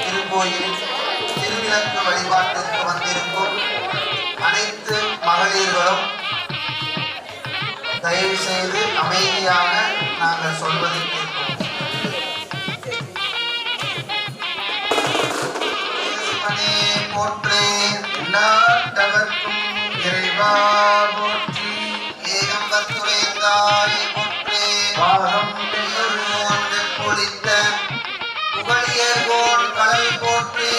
திருக்கோயில் திருவிளக்கு வழிபாட்டிற்கு வந்திருக்கும் அனைத்து மகளிர்களும் தயவு செய்து அமைதியாக நாங்கள் சொல்வதை கேட்போம். போற்றே நாட்டவர்க்கும் இறைவா போற்றி, ஏகம்பர் துறைந்தாய் போற்றே, பாகம் பொழித்த புகழியர்கோன் கடல் போற்றி,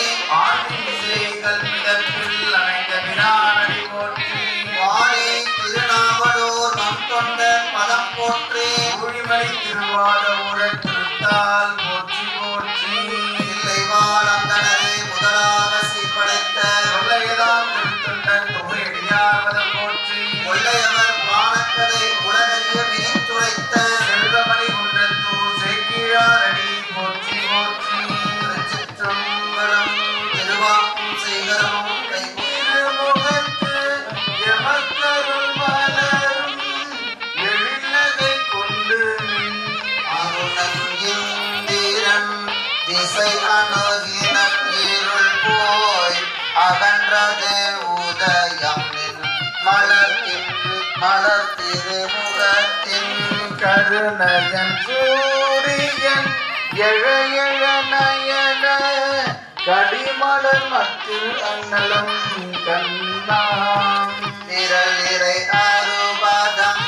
ஆண்டிசைகள் மிதப்பில் அணைந்த வினாடி போற்றி, வாழை திருநாவலூர் நம் கொண்ட பதம் போற்றி, ஊழிமலை திருவாத ஊரன் திருத்தால் போற்றி போற்றி, இல்லை வாழ் அந்தனரை முதலாக சீர்படைத்த கொள்ளையதாம் திருத்தொண்டன் தொகையடியாவதம் போற்றி, கொள்ளையவர் புராணக்கதை உலகறிய விரித்துரைத்த செல்வமணி குன்றத்தூர் சேக்கிழாரடி போற்றி போற்றி, திருச்சிற்றம்பலம் திருவாக்கும் செய்கரமும் கைமுகத்து எமக்கருள் மலரும் எழிலகை கொண்டு அருணன் இந்திரன் திசை அணுகினன் இருள் போய் அகன்றது உதயம் மலர் திருமுகத்தின் கருணயன் சூரியன் எழ எழ நயன கடிமலர் மத்தில் அன்னலம் கண்ணாம் திரளிரை அறுபதம்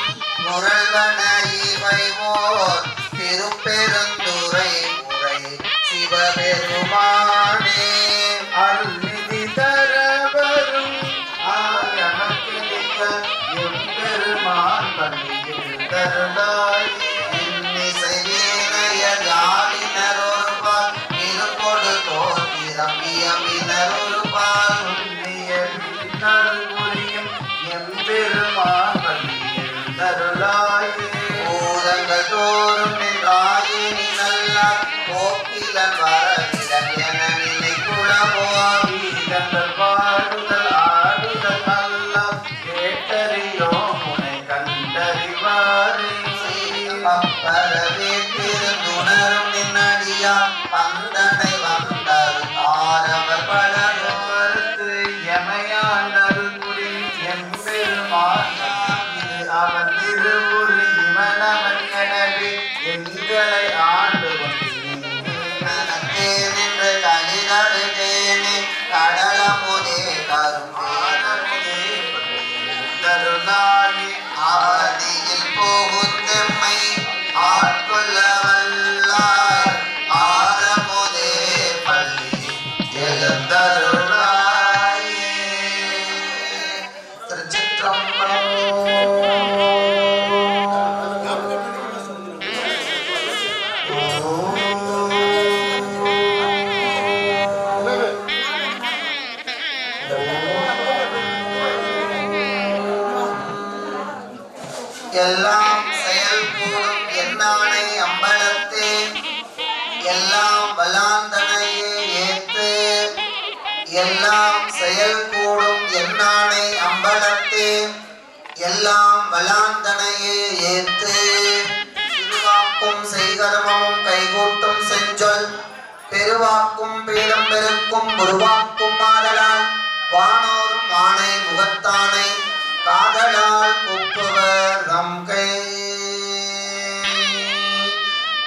முரல்வன இவை ஓர் திருப்பெருந்துறை முறை சிவபெருமானே அருள்நிதி தரவரும் ஆயமக்கிலிக்க எம்பெருமான் பள்ளியில் தருளாய் இன்னிசை வீணைய காலினரொருபால் இருப்பொடு தோத்திரம் இயம்பினரொருபால் உன்னிய நல்புரியும் எம்பெருமான் பள்ளியில் தருளாய் பூதங்கள் தோறும் நின்றாயினி நல்லார் போக்கிலன் வரவிடன் என நிலை குளமோ வீரங்கள் பாடுதல் ஆடுதல் நல்லா கேட்டறியோ முனை கண்டறிவாரே அப்பறவே திருந்துணரும் நின்னடியா பந்தனை வந்தார் ஆரவர் பலரோருக்கு எமையாண்டருள் புரி எம்பெருமான் இது அவன் திருவுரு எங்களை ஆண்டு கொண்டே நின்று கலிதழுதேனே கடலமுதே கரும்பே தருநாளி ஆதியில் போகுத்தெம்மை ஆட்கொள்ள வல்லாய் ஆரமுதே பள்ளி எழுந்தருளாயே. திருச்சிற்றம்பலம். எல்லாம் செயல் கூடும் என்னானை அம்பலத்தே எல்லாம் வலாந்தனையே ஏத்து எல்லாம் செயல் கூடும் என்னானை அம்பலத்தே எல்லாம் வலாந்தனையே ஏத்து திருவாக்கும் செய்கர்மமும் கைகூட்டும் செஞ்சொல் பெருவாக்கும் பீடம் பெருக்கும் உருவாக்கும் மாடலால் வானோரும் ஆணை முகத்தானை காதலால் கூப்புவர் நம் கை.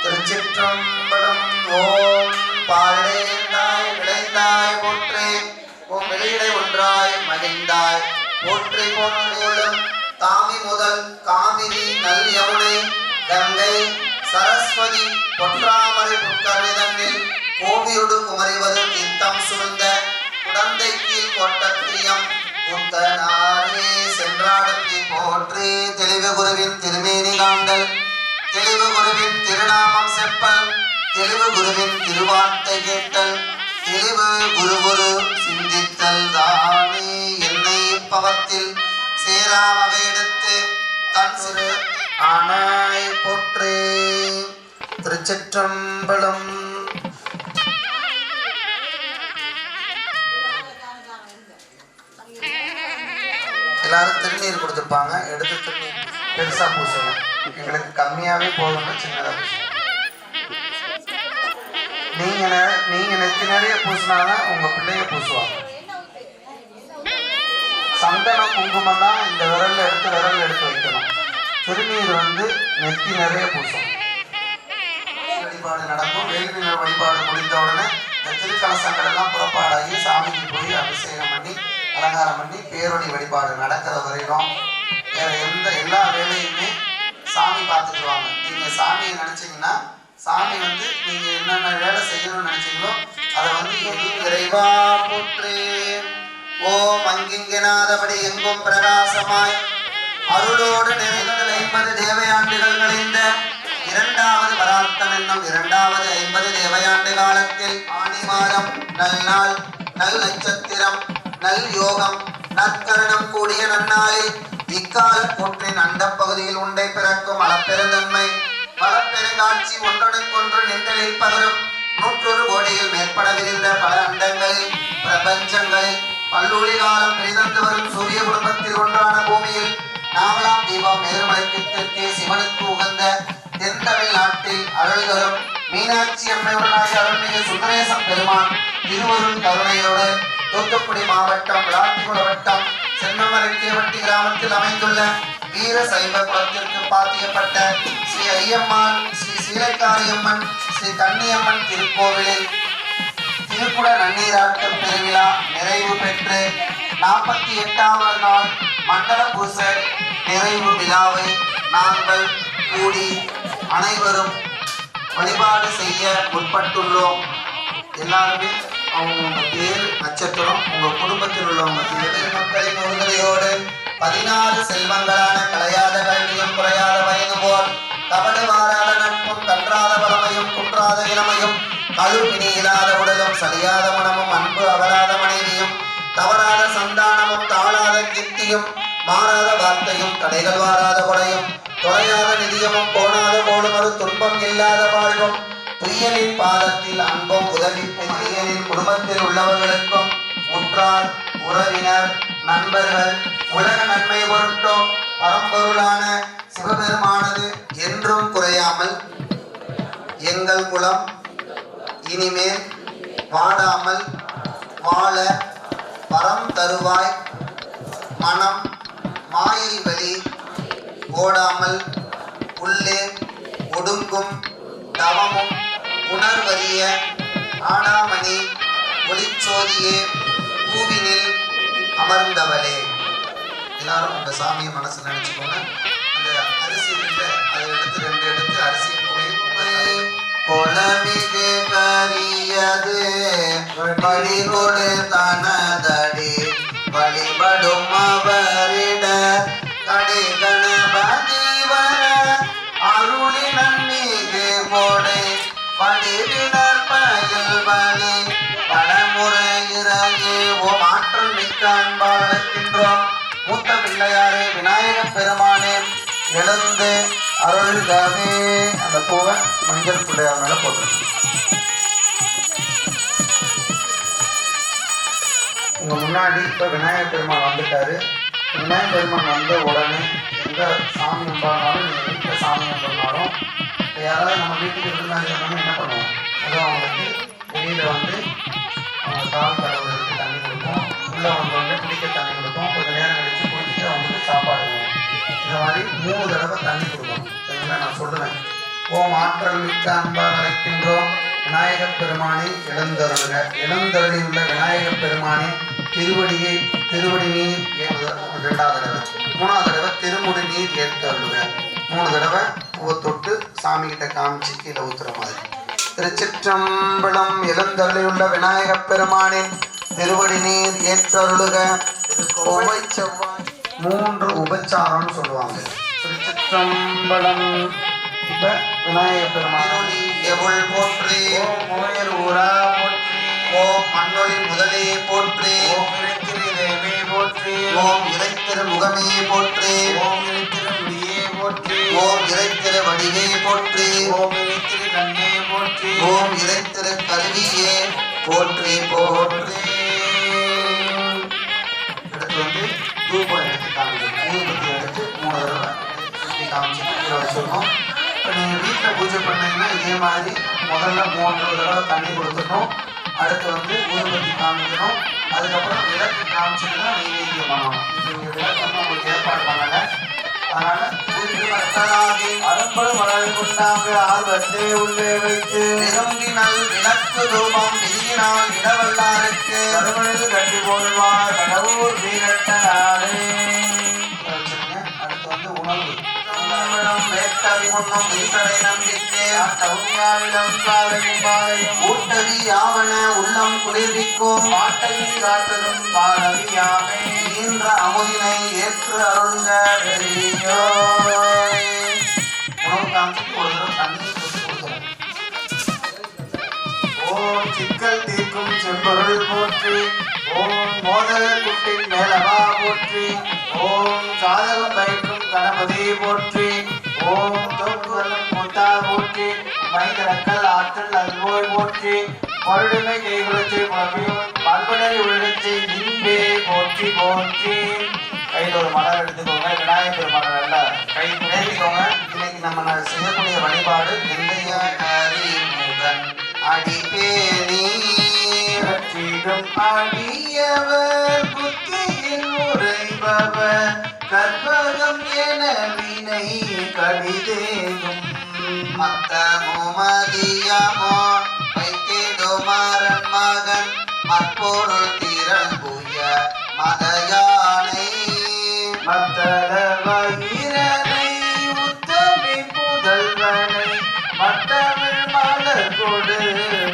திருச்சிற்றம்பலம். ஓம் பாழைந்தாய் விளைந்தாய் போற்றே ஓம் வெளியிடை ஒன்றாய் மகிழ்ந்தாய் போற்றி போன்றும் தாமி முதல் காவிரி நல் யமுனை கங்கை சரஸ்வதி பொற்றாமரை புற்கரிதனில் கோவியுடு குமரிவது தீர்த்தம் சூழ்ந்த குடந்தை கீழ் கோட்டத்தியம் புத்தனாரே சென்றாடத்தி போற்றி. தெளிவு குருவின் திருமேனி காண்டல் தெளிவு குருவின் திருநாமம் செப்பல் தெளிவு குருவின் திருவார்த்தை கேட்டல் தெளிவு குரு சிந்தித்தல் தானே என்னை பவத்தில் சேராமவை எடுத்து தன் சிறு ஆனாய் போற்றே. திருச்சிற்றம்பலம். எல்லாரும் திருநீர் கொடுத்துருப்பாங்க, எடுத்து திருநீர் பெருசா பூசணும். எங்களுக்கு கம்மியாவே போதும்னு சின்னதா பூசணும். நீங்க நெத்தி நிறைய பூசினாதான் உங்க பிள்ளைய பூசுவாங்க. சந்தனம் குங்குமம் தான் இந்த விரல்ல எடுத்து வைக்கணும். திருநீர் நெத்தி நிறைய பூசணும். வழிபாடு நடக்கும். வேள்வி வழிபாடு முடிந்த உடனே இந்த திருக்கலசங்கள் எல்லாம் புறப்பாடாகி சாமிக்கு போய் அபிஷேகம் பண்ணி அலங்காரம் பண்ணி பேரொழி வழிபாடு நடக்கிற வரைக்கும் வேற எல்லா வேலையுமே சாமி பார்த்துக்குவாங்க. நீங்க சாமியை நினைச்சீங்கன்னா சாமி நீங்க என்னென்ன வேலை செய்யணும்னு நினைச்சீங்களோ அதை இறைவா போற்றே. ஓம் அங்கிங்கனாதபடி எங்கும் பிரகாசமாய் அருளோடு நிறைந்த 50 தேவையாண்டுகள் கழிந்த இரண்டாவது வராத்தம் என்னும் 250 தேவையாண்டு காலத்தில் ஆணி மாதம் நல்நாள் நல் நட்சத்திரம் நல் யோகம் நற்கரணம் கூடிய நன்னாளில் இக்கால கூற்றின் அண்ட பகுதியில் உண்டை பிறக்கும் அளப்பெருந்தன்மை வளப்பெருங்காட்சி ஒன்றொன்றுக்கொன்று நின்றலில் பகரும் 100 கோடியில் மேற்படவிருந்த பல அண்டங்களில் பிரபஞ்சங்களில் பல்லூழி காலம் பெரிதந்து வரும் சூரிய குடும்பத்தில் ஒன்றான பூமியில் நாவலாம் தீபம் மேருமலைக்கு தெற்கே சிவனுக்கு உகந்த தென்தமிழ் நாட்டில் அருள் தரும் மீனாட்சி அம்மையுடனாகிய அருள்மிகு சுந்தரேசம் பெருமான் திருவருள் கருணையோடு தூத்துக்குடி மாவட்டம் விளாத்திகுள வட்டம் சென்னமரக்கேவட்டி கிராமத்தில் அமைந்துள்ள வீர சைவ குலத்திற்கு பாத்தியப்பட்ட ஸ்ரீ ஐயம்மாள் ஸ்ரீ சீலைக்காரியம்மன் ஸ்ரீ கன்னியம்மன் திருக்கோவிலில் திருக்குட நன்னீராட்டம் பெருவிழா நிறைவு பெற்று 48வது நாள் மண்டல பூசை நிறைவு விழாவை நாங்கள் கூடி அனைவரும் வழிபாடு செய்ய முற்பட்டுள்ளோம். எல்லாருமே அவங்க பேர் நட்சத்திரம் உங்க குடும்பத்தில் உள்ளவங்க மக்களின் உறுதுணையோடு 16 செல்வங்களான கலையாத கல்வியும் குறையாத வயது போல் கபடு வாராத நட்பும் கன்றாத பழமையும் குன்றாத இளமையும் கழுவினி இல்லாத உடலும் சலியாத மனமும் அன்பு அவராத மனைவியும் தவறாத சந்தானமும் தாழாத கீர்த்தியும் மாறாத வார்த்தையும் தடைகள் வாராத கொடையும் தொலையாத நிதியமும் போனாத கோளுமறு துன்பம் இல்லாத வாழ்வும் துய்யனின் பாதத்தில் அன்பும் உதவி துய்யனின் குடும்பத்தில் உள்ளவர்களுக்கும் உற்றார் உறவினர் நண்பர்கள் உலக நன்மை பொருட்டோ பரம்பொருளான சிவபெருமானது என்றும் குறையாமல் எங்கள் குலம் இனிமேல் வாடாமல் வாழ பரம் தருவாய் மனம் மாயை வழி ஓடாமல் உள்ளே ஒடுங்கும் தவமும் உணர்வறிய ஆடாமணி ஒளிச்சோதியே பூவினில் அமர்ந்தவளே. எல்லாரும் அந்த சாமியை மனசுல நினைச்சுக்கோங்க. அந்த அரிசி இல்லை, அதை எடுத்து 2 எடுத்து அரிசி போய் கொலமிகு கரியது வழிகொடு தனதடி வழிபடும் அவரிட கடை கணபதி வர அருளி நன்மிகு கோடை படிவினர் பயில் வழி பலமுறை இறங்கி ஓம் ஆற்றல் மிக்க அன்பால் அழைக்கின்றோம். மூத்த பிள்ளையாரே விநாயக பெருமானே எழுந்து அருள்கவே. அந்த பூவை மஞ்சள் பிள்ளையார் மேல போட்டு உங்க முன்னாடி இப்ப விநாயக பெருமான் வந்துட்டாரு. விநாயக பெருமான் வந்த உடனே எந்த சாமி கும்பிடாலும் நீங்க வீட்டில் சாமி கும்பிடனாலும் யாராவது நம்ம வீட்டுக்கு இருந்தாங்க என்ன பண்ணுவோம், ஏதோ அவங்களுக்கு வெளியில வந்து அவங்க கால் கடவுளுக்கு தண்ணி கொடுப்போம், உள்ள வந்து குடிக்க தண்ணி கொடுப்போம், கொஞ்சம் நேரம் கழிச்சு குடிச்சிட்டு அவங்களுக்கு சாப்பாடு வேணும். இந்த மாதிரி 3 தடவை தண்ணி கொடுக்கணும். சரிங்களா? நான் சொல்லுவேன். ஓம் ஆற்றல் மிக்க அன்பால் அழைக்கின்றோம் விநாயக பெருமானை எழுந்தருளுக. எழுந்தருளியுள்ள விநாயக பெருமானை திருவடி நீர் 2வது தடவை, 3வது தடவை திருமுடி நீர் ஏற்றருளுக. 3 தடவை பூவை தொட்டு சாமி கிட்ட காமிச்சு கீழே ஊத்துற மாதிரி. திருச்சிற்றம்பலம். எழுந்தருளியுள்ள விநாயக பெருமானின் திருவடி நீர் ஏற்றருளுக. செவ்வாய் 3 உபச்சாரம்னு சொல்லுவாங்க. திருச்சிற்றம்பலம். இப்ப விநாயக பெருமான் எவள் போற்றி, ஓம் முயல் ஊரா போற்றி, ஓம் மண்ணொளி முதலே போற்றி, ஓம் இறைத்திரு தேவே போற்றி, ஓம் இறைத்திரு முகமே போற்றி, ஓம் இறைத்திரு முடியே போற்றி, ஓம் இறைத்திரு வடிவே போற்றி, ஓம் இறைத்திரு கண்ணே போற்றி, ஓம் இறைத்திரு கல்வியே போற்றி போற்றி. அடுத்து வந்து தூபம் எடுத்து காமிக்கணும். ஊதுபத்தி எடுத்து 3 தடவை சுற்றி காமிச்சு கீழே வச்சிடணும். இப்போ நீங்கள் வீட்டில் பூஜை பண்ணீங்கன்னா இதே மாதிரி முதல்ல 3 தடவை தண்ணி கொடுத்துடணும். அடுத்து வந்து ஊதுபத்தி காமிக்கணும். அதுக்கப்புறம் விளக்கு காமிச்சுட்டு தான் நெய்வேத்தியம் பண்ணணும். நீங்கள் விளக்கு வந்து உங்களுக்கு ஏற்பாடு பண்ணலை, அதனால் பூஜை அரும்படும் வளர்ந்து கொண்டாங்க ஆர்வத்தை உள்ளே வைத்து விரும்பினால் விளக்கு ரூபம் விதியினால் இடவல்லாருக்கு கருமழுது கட்டி போடுவார் கடவுள் வீரட்ட நாளே. அடுத்து வந்து உணவு வேட்டறிமுன்னும் ஈசரை நம்பிக்கை கவுனியாவிடம் காலையும் பாலையும் ஊட்டவி யாவன உள்ளம் குளிர்விக்கும் பாட்டையை காட்டதும் பாலவியாமே ஈன்ற அமுதினை ஏற்று அருள்க பெரியோய். உணவு காமிச்சு ஒரு தடவை தண்ணி கொடுத்துறேன். ஓம் சிக்கல் தீர்க்கும் செம்பொருள் போற்றி, ஓம் மோதல் குட்டின் மேலவா போற்றி, ஓம் சாதகம் பயிற்றும் கணபதி போற்றி, ஓம் தோற்றுவல்லும் முத்தா போற்றி, மைதரக்கல் ஆற்றல் அல்வோய் போற்றி, மறுடுமை கைகுலத்தை பண்பனை உழைச்சி இன்பே போற்றி போற்றி. கையில் ஒரு மலர் எடுத்துக்கோங்க. விநாயகர் மலர் நல்லா கை நினைத்துக்கோங்க. இன்னைக்கு நம்ம செய்யக்கூடிய வழிபாடு நெல்லையாரி முகன் அடிப்பேனி கற்றிடும் அடியவர் புத்தியில் உரைபவர் கற்பகம் என வினை கடிதேகும் மத்தமோ மதியமோ வைத்திடுமாறன் மகன் மற்பொருள் திறங்குய மதயானை மத்தள வயிரனை உத்தமி புதல்வனை மத்தமிழ் மலர் கொடு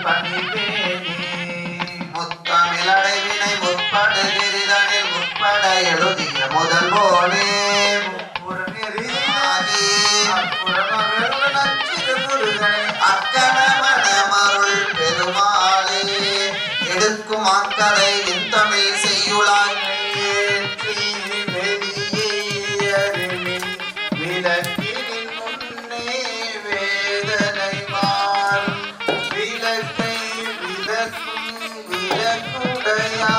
பணிவேனே முத்தமிழ் அடைவினை முற்படுகிறதனில் முற்பட எழுதிய முதல் போலே அக்கணமணமருள் பெருமாளே எடுக்கும் ஆக்கரை என் தமிழ் செய்யுளாய் விளக்கினின் முன்னே வேதனை மாறும் விளக்கை விளக்கும் விளக்குடையார்கள்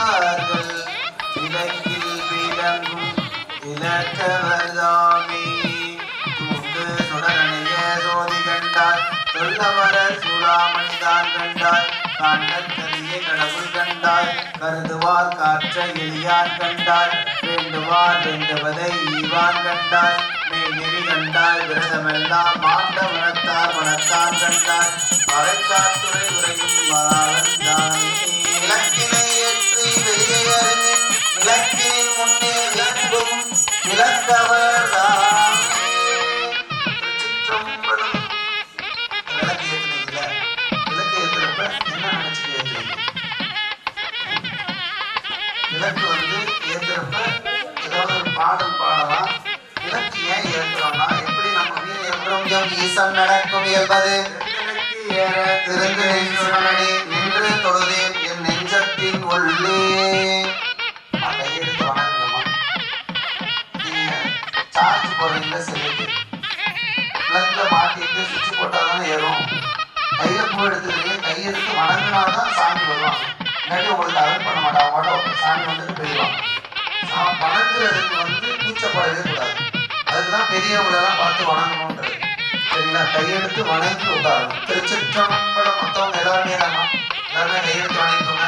விளக்கில் விளங்கும் விளக்கவர்தாமே தூண்டு சுடரணிய சோதி கண்டாய் சொல்லவர சூடாமணிதான் கண்டாய் காண்டற்கரிய கடவுள் கண்டாய் கருதுவார் காற்ற எளியான் கண்டாய் வேண்டுவார் வேண்டுவதை ஈவான் கண்டாய் மேல் நெறி கண்டாய் விரதமெல்லாம் மாண்ட வனத்தார் மனத்தான் கண்டாய் மறைக்காத்துறை உரையும் மணாளந்தானே விளக்கினை ஏற்றி வெளியே அறிஞன் விளக்கினின் முன்னே வேண்டும் விளக்கவர் சிற்றம்பலம். விளக்கு ஏற்றுனீங்கல்ல, விளக்கு ஏற்றுறப்ப என்ன நினைச்சிட்டு ஏற்றுறீங்க? விளக்கு ஏற்றுறப்ப ஏதாவது ஒரு பாடல் பாடலாம். விளக்கு ஏன் ஏற்றுறோம்னா, எப்படி நம்ம வீடு ஏற்றுறோம்? ஈசன் நடக்கும் இயல்பது திருந்து நின்று தொழுதேன் என் நெஞ்சத்தின் உள்ளே. கையெடுத்து வணங்குமா? நீங்க சார்ஜ் போடுறீங்களா? செல்லுக்கு பிளக்ல மாட்டிட்டு சுவிட்ச் போட்டாதானே ஏறும். கையில பூ எடுத்துக்கிறீங்க, கையெடுத்து வணங்கினாதான் சாமி வருவாங்க. இல்லாட்டி உங்களுக்கு அருள் பண்ண மாட்டாங்க. மாட்டோம் சாமி வந்துட்டு போயிடுவாங்க. வணங்குறதுக்கு கூச்சப்படவே கூடாது. அதுக்குதான் பெரியவங்களெல்லாம் பார்த்து வணங்கணுன்றது. சரிங்களா? கையெடுத்து வணங்கி உட்காரணும். திருச்சிற்றம்பலம். மொத்தவங்க எல்லாருமே கையெடுத்து வணங்கிக்கோங்க.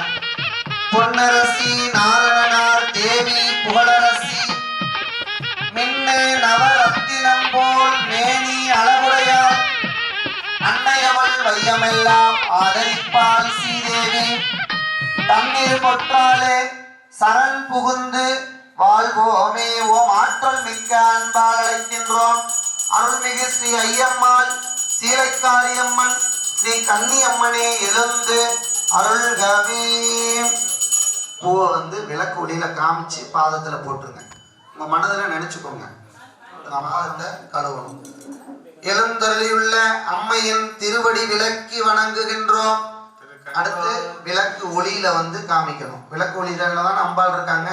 பொன்னரசி நாரணனார் தேவி புகழரசி மின்னு நவரத்தினம் போல் மேனி அளவுடையார் அன்னையவள் வையமெல்லாம் ஆதரிப்பால் ஸ்ரீதேவி தண்ணீர் பொற்றாலே சரண் புகுந்து வாழ்வோமே. ஓம் ஆற்றல் மிக்க அன்பால் அழைக்கின்றோம். அருள்மிகு ஸ்ரீ ஐயம்மாள் சீலைக்காரியம்மன் ஸ்ரீ கன்னியம்மனே எழுந்து அருள்கவே. பூவை விளக்கு ஒளியில காமிச்சு பாதத்துல போட்டுருங்க. உங்க மனதில் நினைச்சுக்கோங்க. பாதத்தை கழுவணும். எழுந்தருளியுள்ள அம்மையின் திருவடி விளக்கி வணங்குகின்றோம். அடுத்து விளக்கு ஒளியில காமிக்கணும். விளக்கு ஒளியில தான் அம்பாள் இருக்காங்க,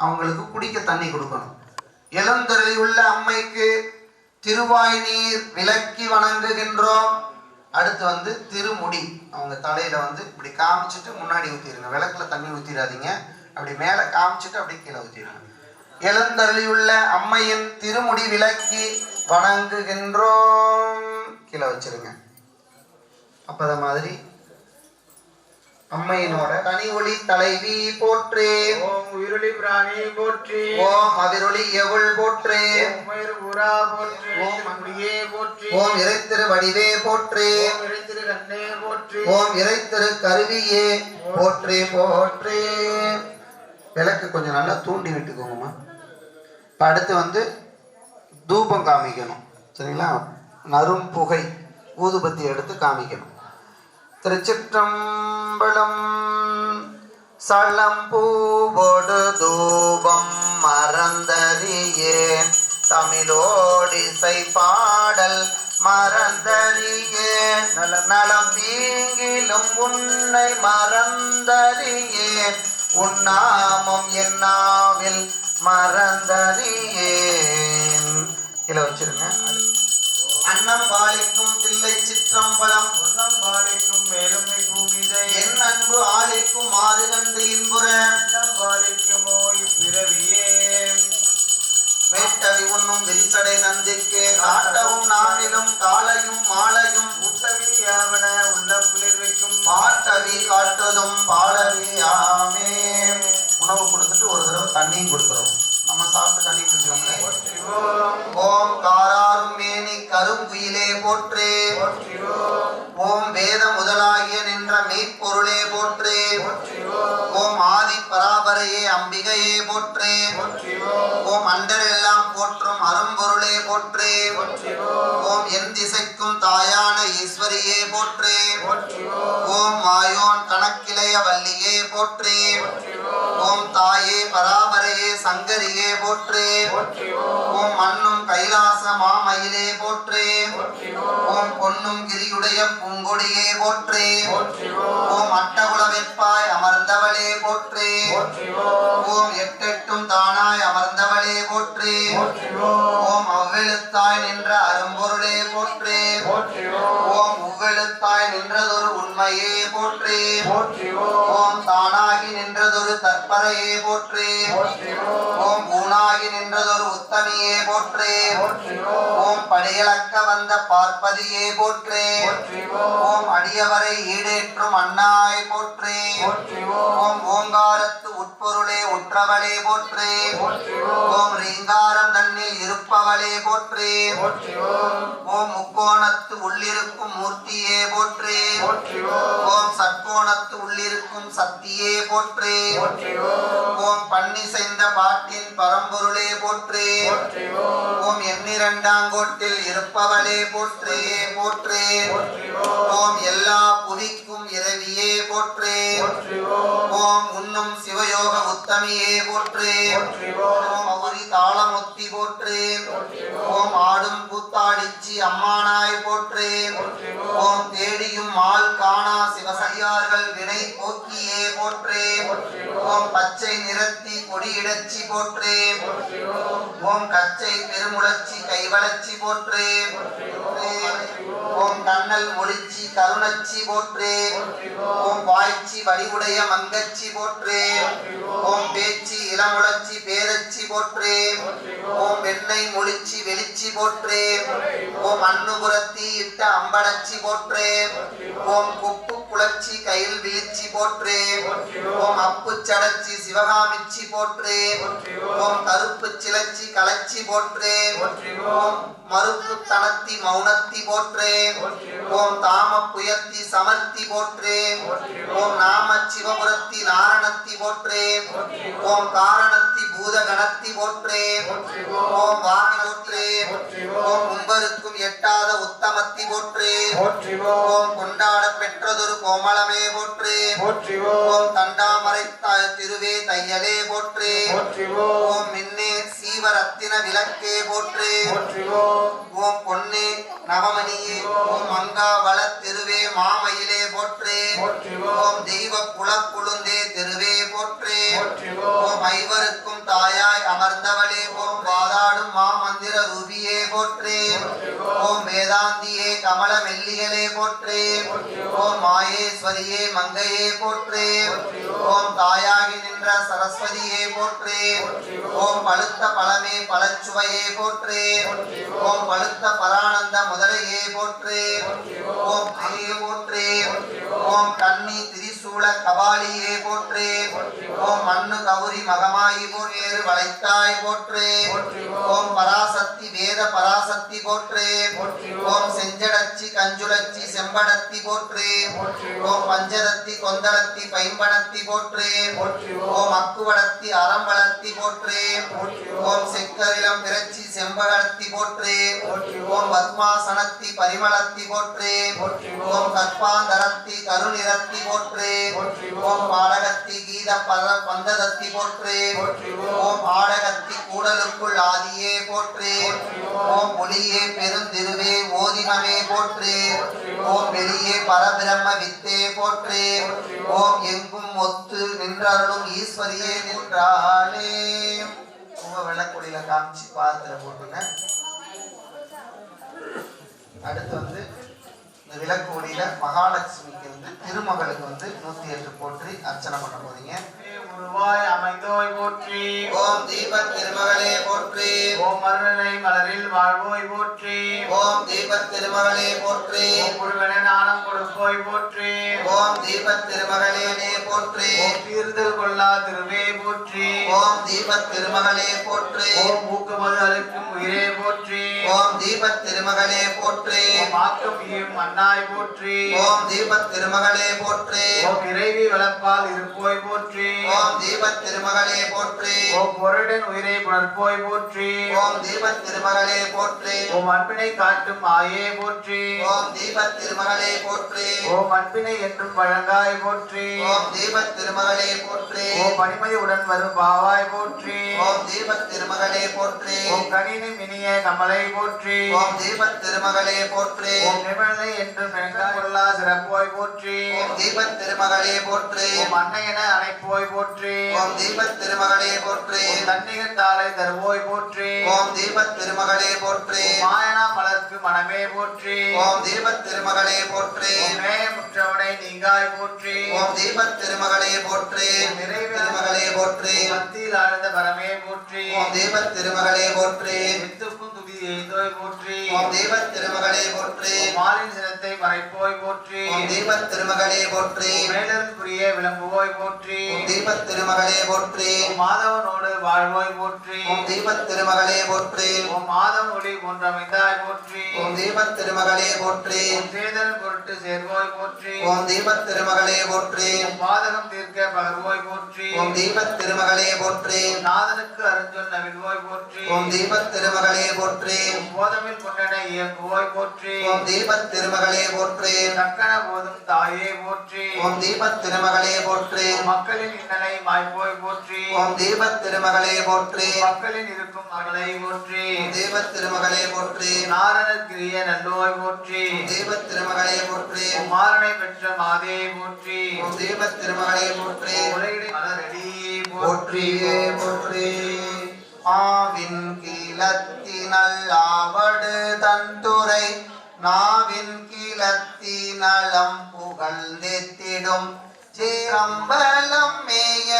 அவங்களுக்கு குடிக்க தண்ணி கொடுக்கணும். எழுந்தருளியுள்ள அம்மைக்கு திருவாய் நீர் விளக்கி வணங்குகின்றோம். அடுத்து திருமுடி அவங்க தலையில இப்படி காமிச்சிட்டு முன்னாடி ஊத்திடுங்க. விளக்குல தண்ணி ஊத்திடாதீங்க, அப்படி மேல காமிச்சிட்டு அப்படி கீழே ஊத்திடுங்க. எழுந்தருளியுள்ள அம்மையின் திருமுடி விளக்கி வணங்குகின்றோம். கீழே வச்சிருங்க. அப்பத மாதிரி அம்மையினோட கனி ஒளி தலைவி போற்றே. ஓம் உயிரொளி பிராணி போற்றி. ஓம் அவிரொளி எவுள் போற்றே. உரா போற்றி. ஓம் அம்பியே போற்றி. ஓம் இறைத்திரு வடிவே போற்றே. ஓம் இறைத்திரு கண்ணே போற்றி. ஓம் இறைத்திரு கருவியே போற்றே போற்றே. விளக்கு கொஞ்சம் நல்லா தூண்டி விட்டுக்கோங்கம்மா. இப்போ அடுத்து தூபம் காமிக்கணும். சரிங்களா? நறும் புகை ஊதுபத்தி எடுத்து காமிக்கணும். திருச்சிற்றம்பலம். சளம்பூவோடு தூபம் மறந்தறியேன் தமிழோடிசை பாடல் மறந்தறியேன் நலம் தீங்கிலும் உன்னை மறந்தறியேன் உன்னாமம் என்னாவில் மறந்தறியேன். கீழே வச்சிருங்க. அன்னம் பாலிக்கும் தில்லை சிற்றம்பலம். உன்னம் பாலிக்கும் மேலுமை பூமிதை என் அன்பு ஆலிக்கும் மாது கண்டு இன்புற அன்னம் பாலிக்குமோ இப்பிறவியே. வேட்டவி உண்ணும் விரிசடை நந்திக்கு காட்டவும் நாவிலும் காலையும் மாலையும் முத்தவியாவன உள்ளம் குளிர்விக்கும் பாட்டவி காட்டுவதும் பாலவி ஆமே. உணவு கொடுத்துட்டு ஒரு தடவை தண்ணியும் கொடுக்குறோம். நம்ம சாப்பிட்டு தண்ணி குடிக்கிறோம்ல. ஓம் காராரும் மேனி கருங்குயிலே போற்றே. ஓம் வேத முதலாகிய நின்ற மெய்ப்பொருளே போற்றே. ஓம் ஆதி பராபரையே அம்பிகையே போற்றே. ஓம் அண்டரெல்லாம் போற்றும் அரும்பொருளே போற்றே. ஓம் என் திசைக்கும் தாயான ஈஸ்வரியே போற்றே. ஓம் மாயோன் கணக்கிளைய வல்லியே போற்றே. ஓம் தாயே பராபரையே சங்கரியே போற்றே. ஓம் மண்ணும் கைலாச மாமயிலே போற்றே. ஓம் பொன்னும் கிரியுடைய பூங்கொடியே போற்றே. ஓம் அட்டகுல வெப்பாய் அமர்ந்தவளே போற்றே. ஓம் எட்டெட்டும் தானாய் அமர்ந்தவளே போற்றே. ஓம் அவ்வெழுத்தாய் நின்ற அரும்பொருளே போற்றே. ஓம் உவ்வெழுத்தாய் நின்றதொரு உண்மையே போற்றே. ஓம் தானாகி நின்றதொரு தற்பரையே போற்றே. ஓம் ஊனாகி நின்றதொரு உத்தமியே போற்றே. ஓம் படியளக்க வந்த பார்ப்பதியே போற்றே. ஓம் அடியவரை ஈடேற்றும் அண்ணாய் போற்றே. ஓம் ஓங்காரத்து உட்பொருளே உற்றவளே போற்றே. ஓம் ரீங்காரம் தன்னில் இருப்பவளே போற்றே. ஓம் முக்கோணத்து உள்ளிருக்கும் மூர்த்தியே போற்றி போற்றிவோம் ஓம் சட்கோணத்து உள்ளிருக்கும் சக்தியே போற்றி போற்றிவோம் ஓம் பன்னிசைந்த பாட்டின் பரம்பொருளே போற்றி போற்றிவோம் ஓம் எண்ணிரண்டாங்கோட்டில் இருப்பவளே போற்றி போற்றி போற்றிவோம் ஓம் எல்லா புவிக்கும் இரவியே போற்றி போற்றிவோம் ஓம் உன்னும் சிவயோக உத்தமியே போற்றி போற்றிவோம் ஓம் அவுரி தாளமுத்தி போற்றி ஓம் ஆடும் கூத்தாடிச்சி அம்மானாய் போற்றி ஓம் தேடியும் மால் காணா சிவசையார்கள் வினை போக்கியே போற்றி ஓம் பச்சை நிறத்தி கொடியிடச்சி போற்றி ஓம் கச்சை பெருமுழச்சி கைவளச்சி போற்றி ஓம் கண்ணல் மொழிச்சி கருணச்சி போற்றி ஓம் வாய்ச்சி வடிவுடைய மங்கச்சி போற்றி ஓம் பேச்சி இளமுழச்சி பேரச்சி போற்றி ஓம் வெண்ணெய் மொழிச்சி வெளிச்சி போற்றி ஓம் அன்னுபுரத்தி இட்ட அம்படச்சி போற்றி ஓம் குப்பு குளச்சி கையில் வீழ்ச்சி போற்றி ஓம் அப்பு சடச்சி சிவகாமிச்சி போற்றி ஓம் கருப்பு சிலச்சி கலச்சி போற்றி ஓம் மறுப்பு தனத்தி மௌனத்தி போற்றி ஓம் தாம புயத்தி சமர்த்தி போற்றி ஓம் நாம சிவபுரத்தி நாரணத்தி போற்றி ஓம் காரணத்தி பூதகணத்தி போற்றி ஓம் வாணி போற்றி ஓம் உம்பருக்கும் எட்டாத உத்தமத்தி போற்றி ஓம் கொண்டாட பெற்றதொரு கோமளமே போற்றி ஓம் தண்டாமரை திருவே தையலே போற்றி ஓம் மின்னே சீவரத்தின விளக்கே போற்றி ஓம் பொன்னே நவமணியே ஓம் மங்கா வள திருவே மாமயிலே போற்றி ஓம் தெய்வ குலக்குழுந்தே திருவே போற்றி ஓம் ஐவருக்கும் தாயாய் அமர்ந்தவளே ஓம் வாதாடும் மாமந்திர ரூபியே போற்றி ஓம் வேதாந்தியே கமல மெல்லியலே போற்றி ஓம் மாயேஸ்வரியே மங்கையே போற்றி ஓம் தாயாகி நின்ற சரஸ்வதியே போற்றி ஓம் பழுத்த பழமே பழச்சுவையே போற்றி ஓம் பழுத்த பரானந்த முதலையே போற்றி ஓம் திரியே போற்றி ஓம் கண்ணி திரிசூல கபாலியே போற்றி ஓம் மண்ணு கௌரி மகமாயி போற்றேறு வளைத்தாய் போற்றி ஓம் பராசக்தி வேத பராசக்தி போற்றி ஓம் செஞ்சடச்சி கஞ்சுளச்சி செம்படத்தி போற்றி ஓம் பஞ்சரத்தி கொந்தளத்தி பைம்படத்தி போற்றி ஓம் அக்குவடத்தி அறம்பளத்தி போற்றி ஓம் செக்கரிலம் பிறச்சி செம்பகடத்தி போற்றி ஓம் பத்மாசனத்தி பரிமளத்தி போற்றி ஓம் கற்பாந்தரத்தி கருநிறத்தி போற்றி ஓம் பாடகத்தி கீத பந்ததத்தி போற்றி ஓம் ஆடகத்தி கூடலுக்குள் ஆதியே போற்றி ஓம் ஒளியே பெருந்திருவே ஓதிமமே போற்றி ஓம் வெளியே பரபிரம்ம வித்தே போற்றி ஓம் எங்கும் ஒத்து நின்றருளும் ஈஸ்வரியே நின்றாளே. உங்க வெள்ளக்குடியில காமிச்சு பாத்திர போட்டுங்க. அடுத்து வந்து இந்த விளக்குடியில மகாலட்சுமிக்கு வந்து திருமகளுக்கு வந்து 108 போற்றி அர்ச்சனை பண்ண போறீங்க. உருவாய் அமைந்தோய் போற்றி ஓம் தீபத் திருமகளே போற்றி ஓம் மருளை மலரில் வாழ்வோய் போற்றி ஓம் தீபத் திருமகளே போற்றி ஓம் முருகனே நாணம் கொடுப்போய் போற்றி ஓம் தீபத் திருமகளே போற்றி ஓம் தீர்தல் கொள்ளா திருவே போற்றி ஓம் தீபத் திருமகளே போற்றி ஓம் மூக்கமது அழைக்கும் உயிரே போற்றி ஓம் தீபத் திருமகளே போற்றி ஓம் ஆக்கம் ஈயும் அன்னாய் போற்றி ஓம் தீபத் திருமகளே போற்றி ஓம் இறைவி வளர்ப்பால் இருப்போய் போற்றி ஓம் தீபத் திருமகளே போற்றி ஓம் பொருடன் உயிரை புணர்ப்போய் போற்றி ஓம் தீபத் திருமகளே போற்றி ஓம் அன்பினை காட்டும் ஆயே போற்றி ஓம் தீபத் திருமகளே போற்றி ஓம் அன்பினை என்றும் வழங்காய் போற்றி ஓம் தீபத் திருமகளே போற்றி ஓம் பனிமதி உடன் வரும் பாவாய் போற்றி ஓம் தீபத் திருமகளே போற்றி ஓம் கனினி மினிய கமலை போற்றி ஓம் தீபத் திருமகளே போற்றி ஓம் நிமலை என்றும் கொள்ளா சிறப்போய் போற்றி ஓம் தீபத் திருமகளே போற்றி ஓம் அன்னையன அணைப்போய் போற்றி ஓம் தீபத் திருமகளே போற்றி ஓம் தன்னிகர் தாளை தருவோய் போற்றி ஓம் தீபத் திருமகளே போற்றி ஓம் மாயனா மலர்க்கு மனமே போற்றி ஓம் தீபத் திருமகளே போற்றி ஓம் நேயமுற்றவனை நீங்காய் போற்றி ஓம் தீபத் திருமகளே போற்றி ஓம் நிறைவே திருமகளே போற்றி மத்தியில் ஆழ்ந்த பரமே போற்றி ஓம் தீபத் திருமகளே போற்றி வித்துக்கும் துதி எய்தோய் போற்றி ஓம் தீபத் திருமகளே போற்றி ஓம் மாலின் சினத்தை மறைப்போய் போற்றி ஓம் தீபத் திருமகளே போற்றி ஓம் மேலருக்குரிய விளம்புவோய் போற்றி ஓம் தீபத் திருமகளே போற்றி ஓம் மாதவனோடு வாழ்வோய் போற்றி ஓம் தீபத் திருமகளே போற்றி ஓம் மாதவன் ஒளி போன்றமைந்தாய் போற்றி ஓம் தீபத் திருமகளே போற்றி சேதல் பொருட்டு சேர்வோய் போற்றி ஓம் தீபத் திருமகளே போற்றி பாதகம் தீர்க்க பகர்வோய் போற்றி ஓம் தீபத் திருமகளே போற்றி நாதனுக்கு அருஞ்சொல் நவில்வோய் போற்றி ஓம் தீபத் திருமகளே போற்றி போதமில் கொண்டன இயங்குவோய் போற்றி ஓம் தீபத் திருமகளே போற்றி தக்கன போதும் தாயே போற்றி ஓம் தீபத் திருமகளே போற்றி மக்களின் இன்னலை மாய்ப்போய் போற்றி ஓம் தீபத் திருமகளே போற்றி மக்களில் இருக்கும் மகளை போற்றி தீபத் திருமகளே போற்றி நாரணக்கிரிய நல்லோய் போற்றி தீபத் திருமகளே போற்றி மாறனை பெற்ற மாதே போற்றி ஓம் தீபத் திருமகளே போற்றி உலகிடை மலரடி போற்றியே போற்றி ஆவின் கீழத்தினல் ஆவடு தன்துறை நாவின் கீழத்தினலம் புகழ்ந்தெத்திடும் சேரம்பலம் மேய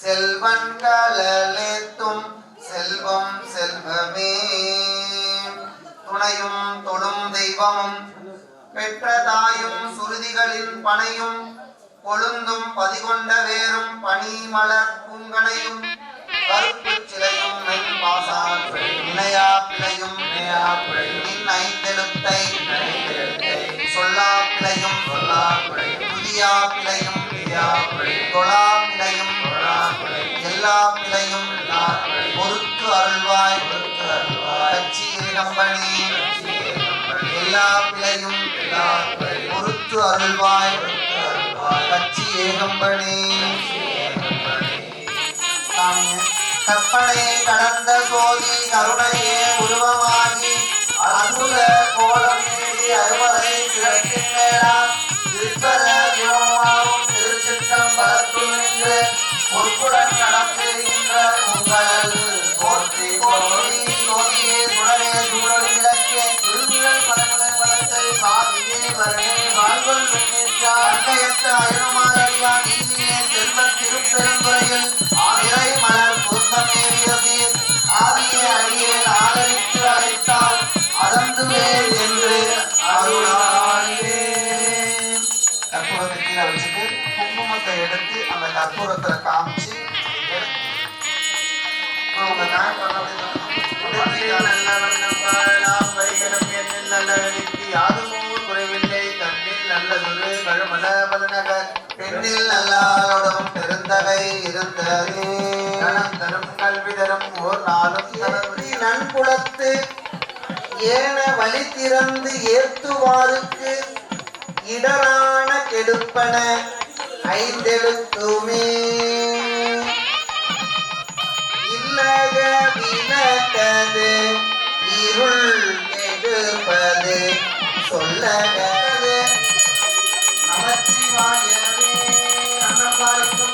செல்வன் கலலேத்தும் செல்வம் செல்வமே துணையும் தொழும் தெய்வமும் பெற்ற தாயும் சுருதிகளின் பனையும் கொழுந்தும் பதிகொண்ட வேரும் பனி மலர் பூங்கனையும் கருப்பு சிலையும் மென் பாசார் இணையா பிழையும் நின் ஐந்தெழுத்தை சொல்லா பிழையும் துதியா பிழையும் தொழா பிழையும் எல்லா பிழையும் பொறுத்து அருள்வாய் கட்சி ஏகம்பனி எல்லா பிழையும் பொறுத்து அருள்வாய் கட்சி ஏகம்பனி கற்பனை கடந்த சோதி கருணையே உருவமாகி அற்புத கோலம் நீடி அருமறை சிறப்பின் மேலாம் திருப்பர வியோமாவும் திருச்சிற்றம்பலத்துள் நின்று பொறுப்புடன் நடந்தேகின்ற உங்கள் போற்றி போற்றி சோதியே குணமே சூழல் விளக்கே திருவிழல் மலமுலை மலத்தை பாவியே வரவே வாழ்வல் அண்டையத்த அயனுமாரியா நீதியே செல்வத் திருப்பெருந்துறையில் ஆயிரை மலர் பொருந்தமேறிய சீர் ஆதியே அடியே ஆதரித்து அழைத்தால் அதந்துவே என்று அருளாயே. கற்பூரத்தை கீழே வச்சுட்டு குங்குமத்தை எடுத்து அந்த கற்பூரத்துல காமிச்சு உங்க காயம் பெண்ணில் நல்லாரோடும் பெருந்தகை இருந்தது தரும் கல்வி தரும் ஓர் நாளும் நன்புலத்து ஏன வழி திறந்து ஏத்துவாருக்கு இடரான கெடுப்பன ஐந்தெழுத்துமே இல்லக வினகது இருள் கெடுப்பது சொல்லகது நமச்சிவாயவே அன்னபாலிக்கும்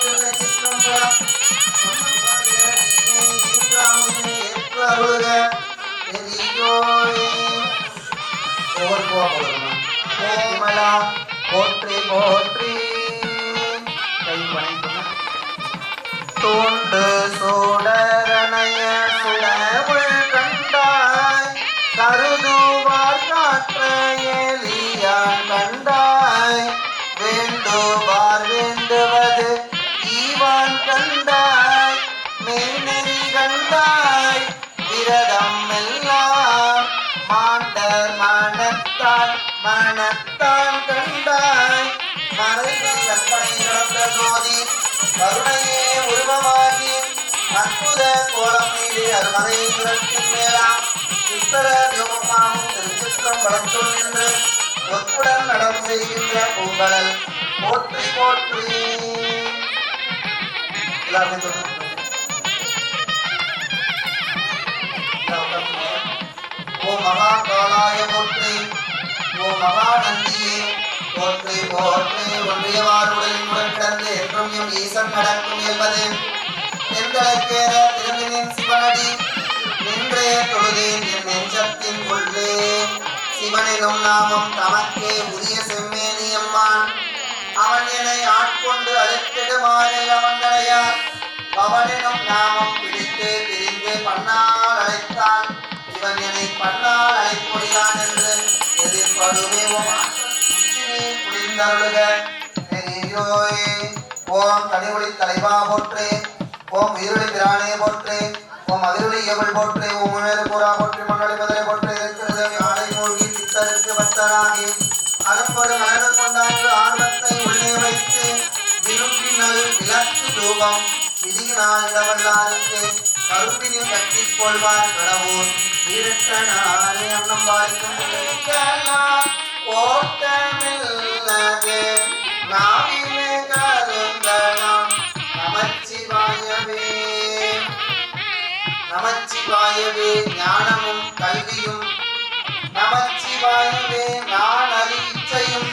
சிற்றம்பலம் போற்றி போற்றி கை வணக்கம் தோண்டு சோடரணைய சுடவுள் கண்டாய் கருதுவார் காற்ற எலியான் கண்டாய் வேண்டுவார் வேண்டுவது ஈவான் கண்டாய் மெய்நெறி கண்டாய் விரதம் எல்லாம் மாண்டர் மனத்தான் மனத்தான் கண்டாய் மறைவை கற்பனை கடந்த ஜோதி கருணையே உருவமாகி அற்புத கோலம் நீடி அருமறை சுரத்தின் மேலாம் சித்தர யோகமாகும் திருச்சிற்றம்பலத்துள் நின்று ஒப்புடன் நடம் செய்கின்ற பூங்கடல் போற்றி போற்றி. எல்லாருமே ஓம் மகா காலாய போற்றி ஓம் மகா நந்தியே போற்றி போற்றி ஒன்றியவாருடன் முடக்கிடந்து என்றும் எம் ஈசன் நடக்கும் என்பது எங்களுக்கேற திரும்பினின் சிவனடி நின்றே தொழுதேன் என் நெஞ்சத்தின் கொள்ளே சிவனிலும் நாமம் தமக்கே உரிய செம்மேனியம்மான் அவன் என்னை ஆட்கொண்டு அழைத்திடுமாறு அவன்களையார் அவனினும் நாமம் பிடித்து பிரிந்து பன்னால் அழைத்தான் இவன் என்னை பன்னால் அழைப்பொழியான் என்று எதிர்படுவே குளிர்ந்தருளுக ஓம் கனிவொளி தலைவா போற்றே ஓம் உயிரொளி பிரானே போற்றே ஓம் அதிரொளி எவள் போற்றே ஓம் மேல போரா போற்றி மண்டலி பதிலை போற்றே இருக்கிறது ஆலை மூழ்கி சித்தருக்கு பக்தராகி அகப்படு மலர் கொண்டாந்து ஆர்வத்தை உள்ளே வைத்து விரும்பினல் விளக்கு ரூபம் விதியினால் இடவல்லாருக்கு கருப்பினில் கட்டிக் கொள்வார் கடவுள் வீரட்டனாரே அன்னம் பாய்க்கும் ஓட்டமில்லது நாவிலே கருந்தனம் நமச்சிவாயவே நமச்சிவாயவே ஞானமும் கல்வியும் நமச்சிவாயவே நான் அறிவிச்சையும்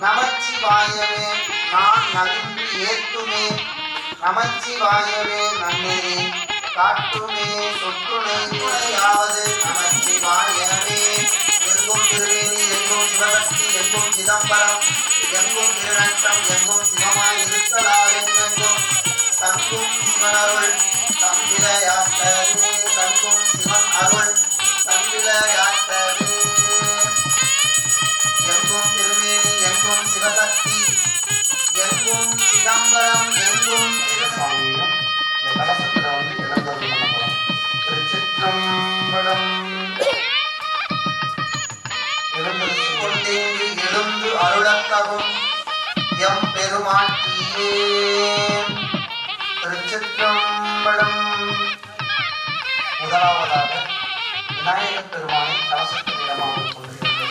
நமச்சிவாயவே நான் நலிந்து ஏத்துமே நமச்சிவாயவே நன்னெறி காட்டுமே சொற்றுணை துணையாவது நமச்சிவாயவே எங்கும் திருவேணி எங்கும் சிவபக்தி எங்கும் சிதம்பரம் எங்கும் திருநட்டம் எங்கும் சிவமாய் இருத்தலால் எங்கெங்கும் தங்கும் சிவனருள் தம்பிலையாட்டது தங்கும் சிவன் அருள் தம்பிலையாட்டது எங்கும் திருவேணி எங்கும் சிவசக்தி எங்கும் சிதம்பரம் எங்கும் திருசாமியும் இந்த கலசத்துல இழந்தது பண்ணப்படும் திருச்சிற்றம்பலம் கொண்டேங்கி எழுந்து அருளத்தவும் எம் பெருமாட்டியே திருச்சிற்றம்பலம். முதலாவதாக விநாயகப் பெருமானை கலசத்தில் இடமாக கொண்டிருக்கிறது.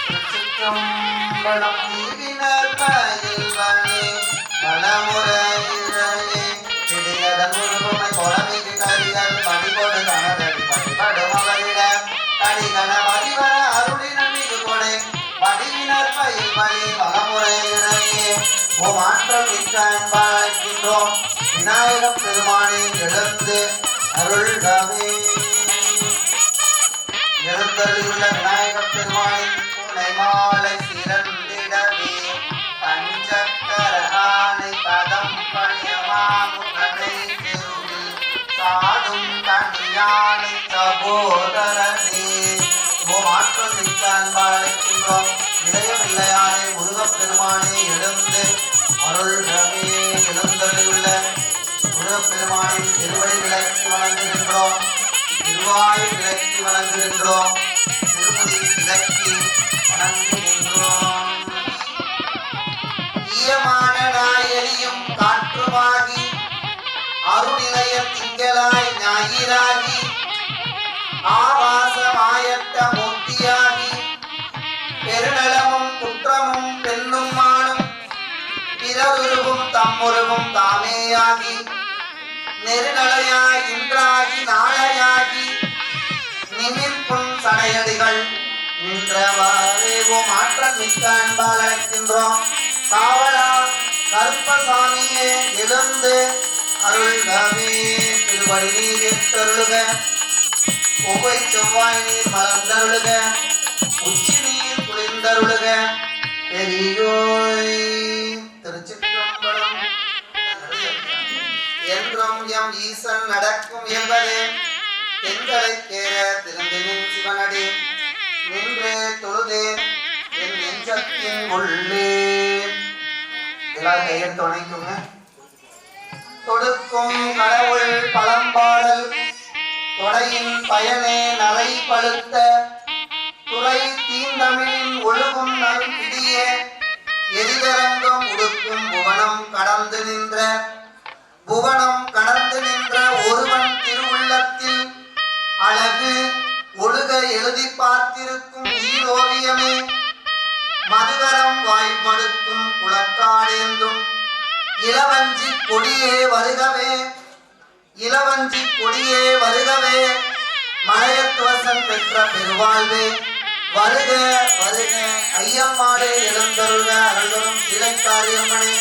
திருச்சிற்றம்பலம். நீவினர் பயில்வனே நலமுறையிலே பிடியதன் முருகுமை கொலமிகு கரிகள் படிகொடு கணதடி படிபடுமவரிட கடிகண மதிவர அருளின் மிகு கொடை படிவினர் பயில்வனே வளமுறையிலேயே ஓம் ஆற்றல் மிக்க அன்பாய்க்கின்றோம் விநாயகப் பெருமானை எழுந்து அருள்கவே. எழுந்தருளியுள்ள விநாயகப் பெருமானின் துணை மாலை சிறந்திடவே பஞ்சக்கரகானை பதம் பணியமாமுகனை தெருவில் சாடும் தனியானை சகோதரனே ஓம் ஆற்றல் மிக்க அன்பாய்க்கின்றோம் இளையமில்லையானே முருகப் பெருமானை எழுந்து அருள்கவே. எழுந்தருளியுள்ள முருகப் பெருமானின் திருவடி விளக்கி வணங்குகின்றோம் திருவாய் விளக்கி வணங்குகின்றோம் திருமுடி விளக்கி வணங்குகின்றோம். ஈயமான நாயரியும் காற்றுமாகி அருநிலைய திங்களாய் ஞாயிறாகி ஆவாசமாயட்ட மூர்த்தியாகி பெருநலமும் குற்றமும் பெண்ணும் மானும் பிறருருவும் தம்முருவும் தாமேயாகி நெருநலையாய் இன்றாகி நாளையாகி நிமிர்ப்பும் சடையடிகள் நின்றவாறேவும் ஆற்றல் மிக்க அன்பால் அழைக்கின்றோம். காவலா கருப்பசாமியே எழுந்து அருள்கவே. திருவடி நீர் எட்டருளுக ஒவ்வை செவ்வாய் நீர் மலர்ந்தருளுக உச்சி நீர் குளிர்ந்தருளுக பெரியோய். திருச்சிற்றம்பலம். என்றும் எம் ஈசன் நடக்கும் என்பதே தென்களை கேற திருந்தினின் சிவனடி நின்றே தொழுதே என் நெஞ்சத்தின் உள்ளே. எல்லாரும் கையெழுத்து வணங்குங்க. தொடுக்கும் கடவுள் பழம்பாடல் தொடையின் பயனே நரை பழுத்த துறை தீந்தமிழின் ஒழுகும் நல் பிடிய எரிதரங்கம் உடுக்கும் புவனம் கடந்து நின்ற ஒருவன் திருவுள்ளத்தில் அழகு ஒழுக எழுதி பார்த்திருக்கும் ஈரோவியமே மதுகரம் வாய்மடுக்கும் குளக்காடேந்தும் இளவஞ்சி கொடியே வருகவே. இளவஞ்சி கொடியே வருகவே மலையத்துவசன் பெற்ற பெருவாழ்வே வருக வருக. ஐயம்மாடே எழுந்தருக அருள்தரும் சிலைக்காரியம்மனே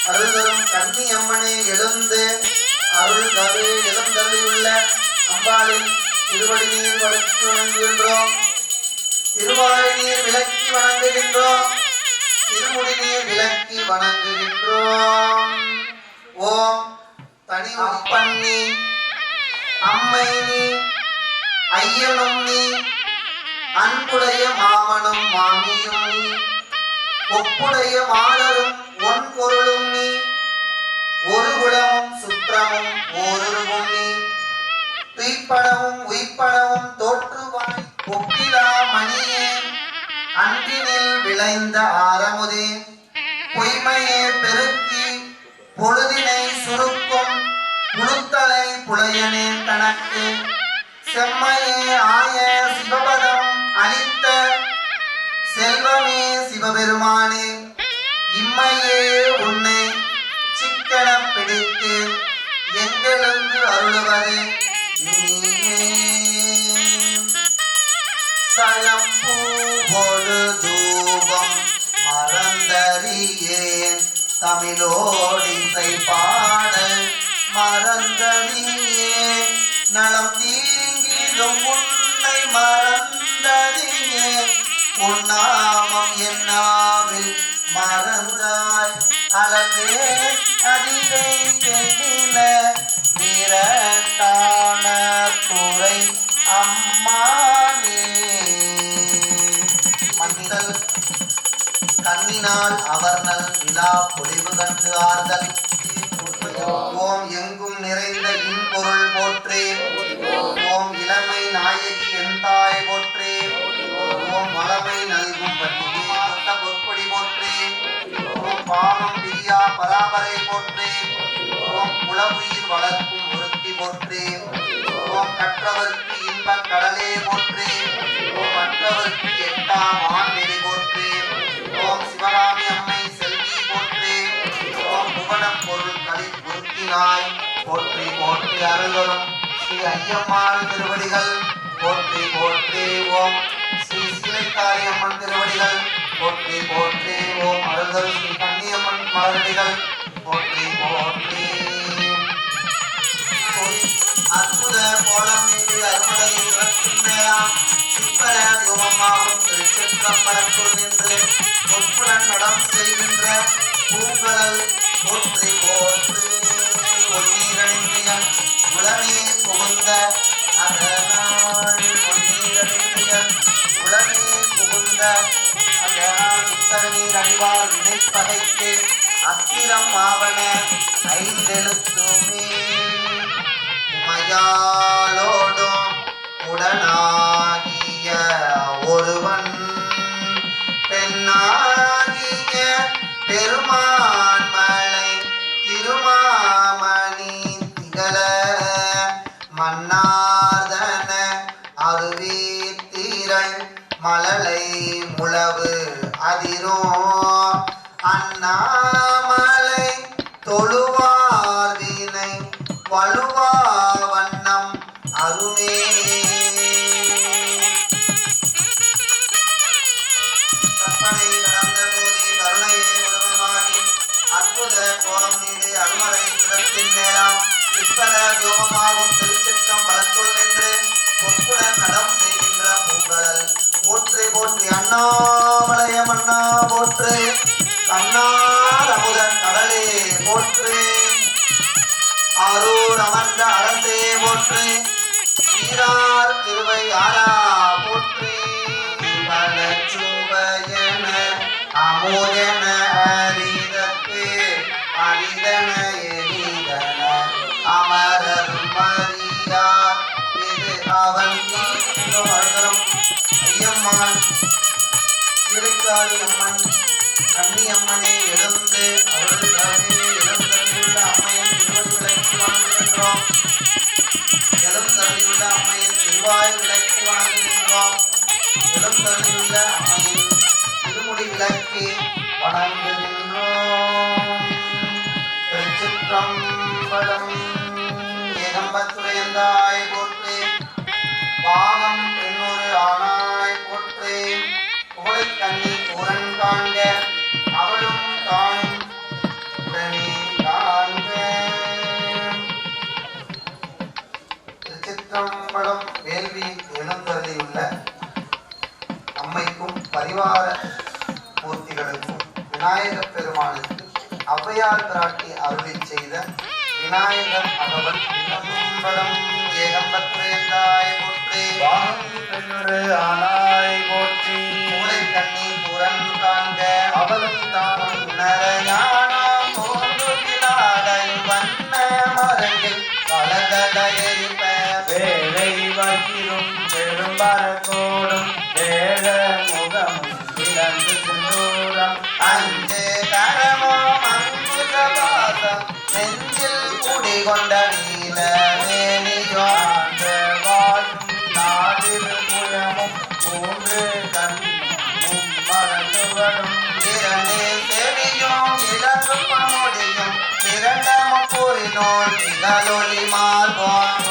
அருள்தரும் கன்னியம்மனே எழுந்து அருள்கவே. எழுந்தருளியுள்ள அம்பாளின் திருவடி நீர் வளர்ச்சி வணங்குகின்றோம் திருவாய் நீர் விளக்கி வணங்குகின்றோம் திருமுடி நீர் விளக்கி வணங்குகின்றோம். ஓம் தனி அப்பன் நீ அம்மை நீ ஐயனும் நீ அன்புடைய மாமனும் மாமியும் நீ ஒப்புடைய மாலரும் ஒன் பொருளும் நீ ஒரு குலமும் சுற்றமும் ஓருருவும் நீ துய்ப்பனவும் உய்ப்பனவும் தோற்றுவாய் ஒப்பிலா மணியே அன்றினில் விளைந்த ஆரமுதே பொய்மையே பெருக்கி பொழுதினை சுருக்கும் புழுத்தலை புலையனே தனக்கு செம்மையே ஆய சிவபதம் அளித்த செல்வமே சிவபெருமானே இம்மையே உன்னை சிக்கன பிடித்து எங்களுக்கு அருளுவது நீயே. சலம்பூவோடு தூபம் மறந்தறியேன் தமிழோடிசை பாடல் மறந்தறியேன் நலம் தீங்கிலும் உன்னை மறந்தறியேன் உன்னாமம் என்னாவில் மறந்தாய் அளவே அதிகை கெடில நிரட்டான துறை அம்மானே. மன்னிதல் கண்ணினால் அவர்நல் விழா பொலிவு கண்டு ஆறுதல் ஓம் எங்கும் நிறைந்த இன்பொருள் போற்றே ஓம் இளமை நாயகி எந்தாய் போற்றே ஓம் வளமை நல்கும் பட்டிகை மொத்த பொற்பொடி போற்றே ஓம் பாவம் பிரியா பராபரை போற்றே ஓம் குளவுயிர் வளர்க்கும் ஒருத்தி போற்றே ஓம் கற்றவர்க்கு இன்பக் கடலே போற்றே ஓம் மற்றவர்க்கு எட்டாம் ஆண்வெளி போற்றே ஓம் சிவகாமி அம்மை செல்வி போற்றே ஓம் புவனம் பொருள் களி பொருத்தினாய் போற்றி போற்றி அருள்வரும் ஸ்ரீ ஐயம்மாள் திருவடிகள் போற்றி போற்றி ஓம் ஸ்ரீ சீலைக்காரி அம்மன் திருவடிகள் போற்றி போற்றி ஓம் அருள்தல் ஸ்ரீ கன்னியம்மன் மலரடிகள் போற்றி போற்றி. அற்புத கோலம் மீது அருமலை இவற்றின் மேலாம் சிற்பர யோமமாகும் திருச்சிற்றம்பலத்துள் நின்று பொற்புடன் நடம் செய்கின்ற பூங்கடல் போற்றி போற்றி. ஒன்னீரணிந்தியன் உலமே புகுந்த அதனால் ஒன்னீரணிந்தியன் உலமே புகுந்த அதனால் இத்தகநீர் அணிவார் வினைப்பகைக்கு அத்திரம் ஆவன ஐந்தெழுத்துமே உமையாலோடும் உடனாகிய ஒருவன் பெண்ணாகிய பெருமான் மலை திருமாமணி திகழ மன்னார்தன அருவி தீரள் மழலை முழவு அதிரும் அண்ணாமலை தொழுவார்தினை வலுவா வண்ணம் அருமே. கற்பனை கடந்த போதி கருணையே உருவமாகி அற்புத கோலம் நீடு அருமலை சிறப்பின் மேலாம் சிற்பர யோகமாகும் திருச்சிற்றம் பலத்துள் நின்று பொற்புடன் நடம் செய்கின்ற பூங்கடல் போற்றி போற்றி அண்ணாமலைய மன்னா போற்றி கண்ணார் அமுத கடலே போற்றி ஆரூர் அமர்ந்த அரசே போற்றி சீரார் திருவை ஆரா போற்றி பலச்சுவையன அமுதன அரிதற்கு அரிதன எரிதன அமரர் மரியார் இது அவன் அழுதலும் ஐயம்மான் இடைக்காரி அம்மன் கன்னியம்மனை எழுந்து அருள்தானே எழுந்தருளியுள்ள அம்மையின் திருவடி விளக்கி வணங்குகின்றோம். எழுந்தருளியுள்ள அம்மையின் திருவாய் விளக்கி வணங்குகின்றோம். எழுந்தருளியுள்ள அம்மையின் திருமுடி விளக்கி வணங்குகின்றோம். திருச்சிற்றம்பலம். ஏகம்பத்துரையந்தாய் போற்றி பாகம் பெண்ணொரு ஆனாய் போற்றி புகழை கண்ணி பூரன் காண்க அவளும் தானும் உடனே காண்க. திருச்சிற்றம்பலம். வேள்வி எழுந்தருளியுள்ள அம்மைக்கும் பரிவார மூர்த்திகளுக்கும் விநாயகப் பெருமானுக்கு ஔவையார் பிராட்டி அருளிச் செய்த விநாயகர் அகவல் விளம்பரம். ஏகம்பத்துரையந்தாய் போற்றி பெண்ணொரு ஆனாய் போற்றி மூளை கண்ணி புறன் காண்க அவளும் தானும் நரஞானம் தோன்றுகிறாடல் வண்ண மரங்கில் வளதடையெறிப்ப வேலை வகிரும் பெரும்பரக்கோடும் வேத முகமும் கொண்ட நீல வேணியோன் நாடில் புயமும் மூன்று கண்ணும் மறந்துவடும் இரண்டு செவியும் இளங்கும் முடியும் இரண்டமும் கூறினோன் திகழொளி மார்போன்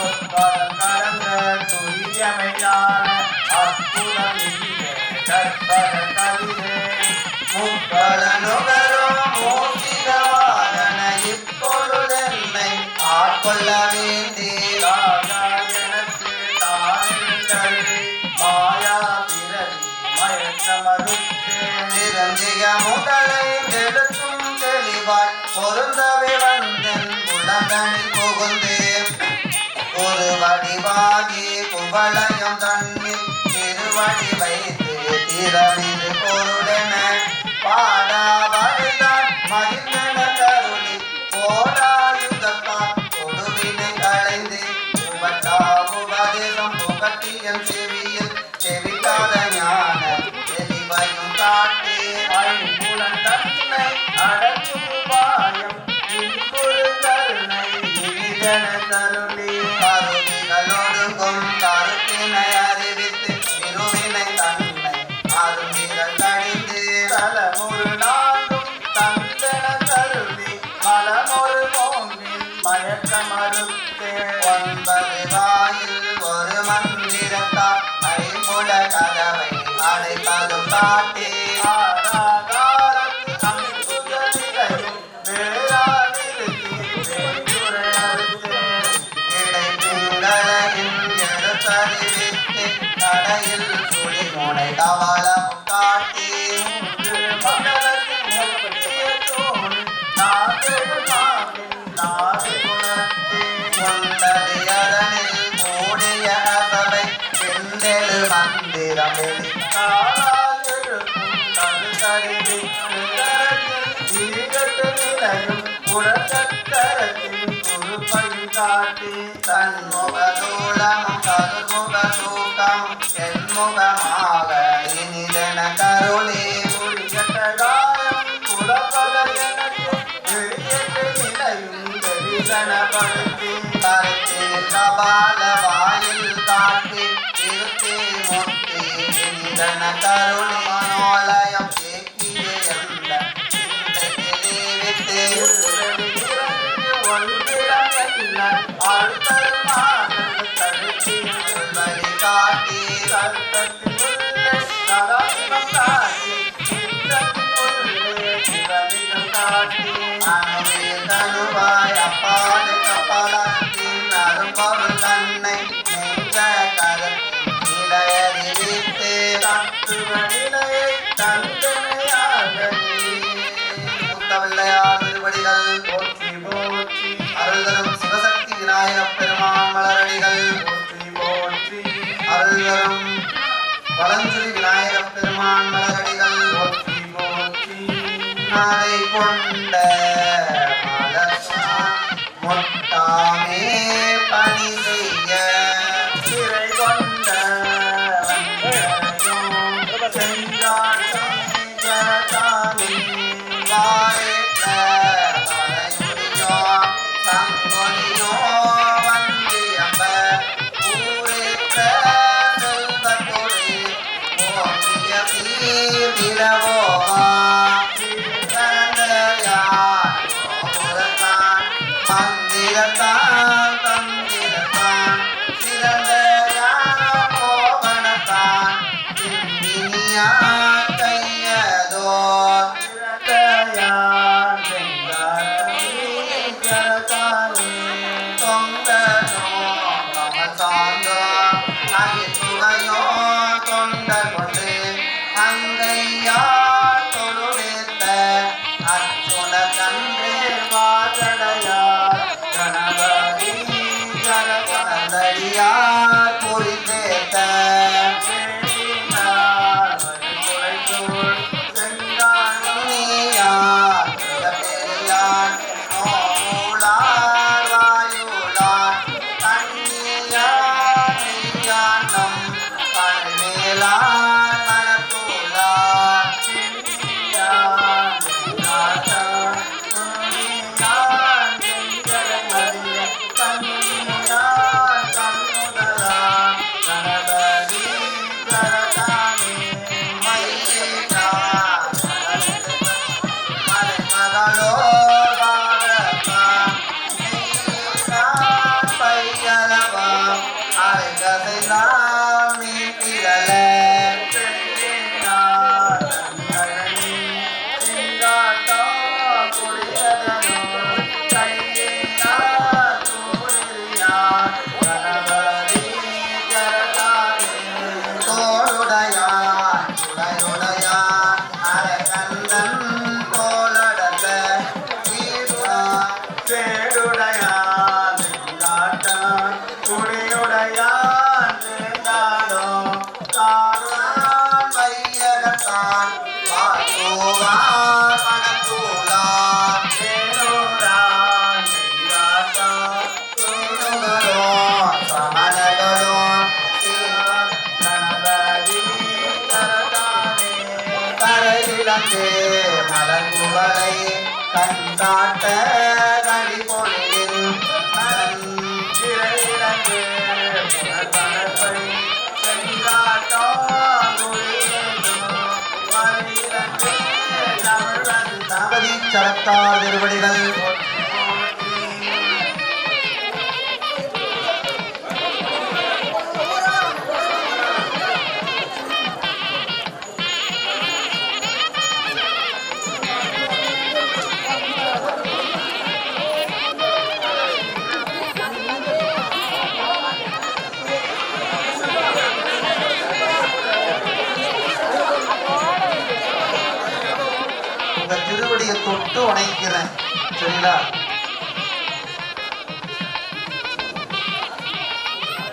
கடந்த துரியமையான அற்புதம் கற்பக கவிதே முப்பலனுகரும் மூசிகவாகன இப்பொழுதென்னை ஆட்கொள்ள வேண்டி எனக்கு தானிருந்தது மாயா பிறவி மயக்கமறுத்தேன் சிரஞ்சிக முதலை எடுக்கும் தெளிவாய் பொருந்தவே வந்தன் உலகனில் புகுந்தேன் ஒரு வடிவாகி குவளையம் தன்னில் திருவடி வைத்து திறமிது பொருடென பாடா வழிதான் மகிழ்ந்தன கருளி போராயுதத்தால் கொடுவினை களைந்து உபதேசம் புகட்டியன் செவியில் செவிக்காத ஞான தெளிவையும் காட்டி ஐம்புலன் தன்னை அடக்கும் உபாயம் இன்புறு கருணை இனிதன கருளி கருவிகளொடுங்கும் கருத்தினை அறிவித்து இருவினை தன்னை அருவிகள் கழிந்து தலமுறு நாளும் தந்தன கருளி மலமொரு போன்றில் மயக்கமறுத்தேன் ஒன்பது வாயில் ஒரு மந்திரத்தால் ஐம்புல கதவை அடைப்பதும் காட்டி ஆராகாரத்து அமிர்தநிலையும் வேறாதிருத்தி வேண்டுரை அறுத்தேன் இடைப்பிங்களையும் எடுத்தறிவித்து கடையில் சுழி முனை கவளமும் காட்டி முந்தடியதனில் மூடிய சபை செந்தெழு மந்திரம் தன்முகதூளமும் கருமுக தூக்கம் என்முகமாக இனிதன கருளே கருத்தில் கபால வாயில் காட்டி திருத்தி முத்தி இனிதன கருளே மனோலயம் தேக்கிய எந்த வித்து வழி காட்டி அணுவில் தனுவாய் அப்பாடு கப்பலத்தின் அரும்பொருள் தன்னை நின்ற கருத்தின் நிலையறிவித்து முத்தவில்லையார் திருவடிகள் அருள்தரும் சிவசக்தி விநாயகப் பெருமான் மலரடிகள் அருள்தரும் வலஞ்சுரி விநாயகப் பெருமான் மலரடிகள் அதை கொண்ட மலர்ச்சான் முட்டாமே பணி செய்ய சிறை கொண்ட வாரேற்ற மலையுடியோ சங்கொடியோ வந்தியம்ப ஊரேற்ற செல்வத்தொழி ஓங்கிய சீர்திரவோமா மந்திரத்தான் தந்திரத்தான் சிறந்த கோபனத்தான் இந்தியா கையதோர் தொங்கனோ கமல் சார்ந்தோ அகிசுவையோ தொண்டர் கொண்டு அங்கையா தொழுவேத்த அச்சுன கன்றே வாசடையார் கணபதியார் குறித்தேத்த மனத்தான் வாழ்த்துவார் மனத்தூளார் தேனூரான் நீராட்டா தேனுகளோ சமணகளோ கணபதி கரதானே கரையிலங்கே மலர்குவலை கண்டாட்ட கடிபொழில் சிறையிலங்கு புனர்பணப்பை செங்காட்டா குளிரேந்தும் மறையிலங்கு தமிழ் வந்த நபதி சரத்தார் திருவடிகள் உங்க திருவடியை தொட்டு வணங்கிக்கிறேன். சரிங்களா?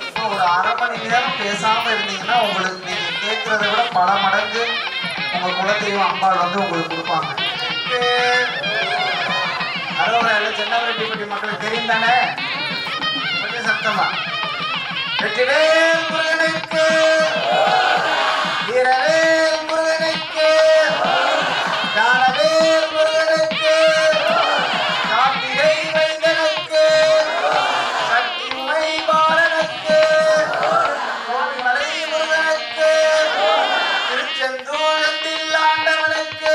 இன்னும் ஒரு அரை மணி நேரம் பேசாம இருந்தீங்கன்னா உங்களுக்கு நீங்க கேட்கறத விட பல மடங்கு உங்க குலதெய்வம் அம்பாள் வந்து உங்களுக்கு கொடுப்பாங்க. அரோரால சென்னவரெட்டிப்பட்டி மக்களுக்கு தெரியும் தானே? கொஞ்சம் சத்தமா வெற்றிவேல் முருகனுக்கு வீரவேல் முருகனுக்கு ஞானவேல் முருகனுக்கு கார்த்திகை வைந்தனுக்கு சக்தி உமை பாலனுக்கு கோவிமலை முருகனுக்கு திருச்செந்தூரத்தில் ஆண்டவனுக்கு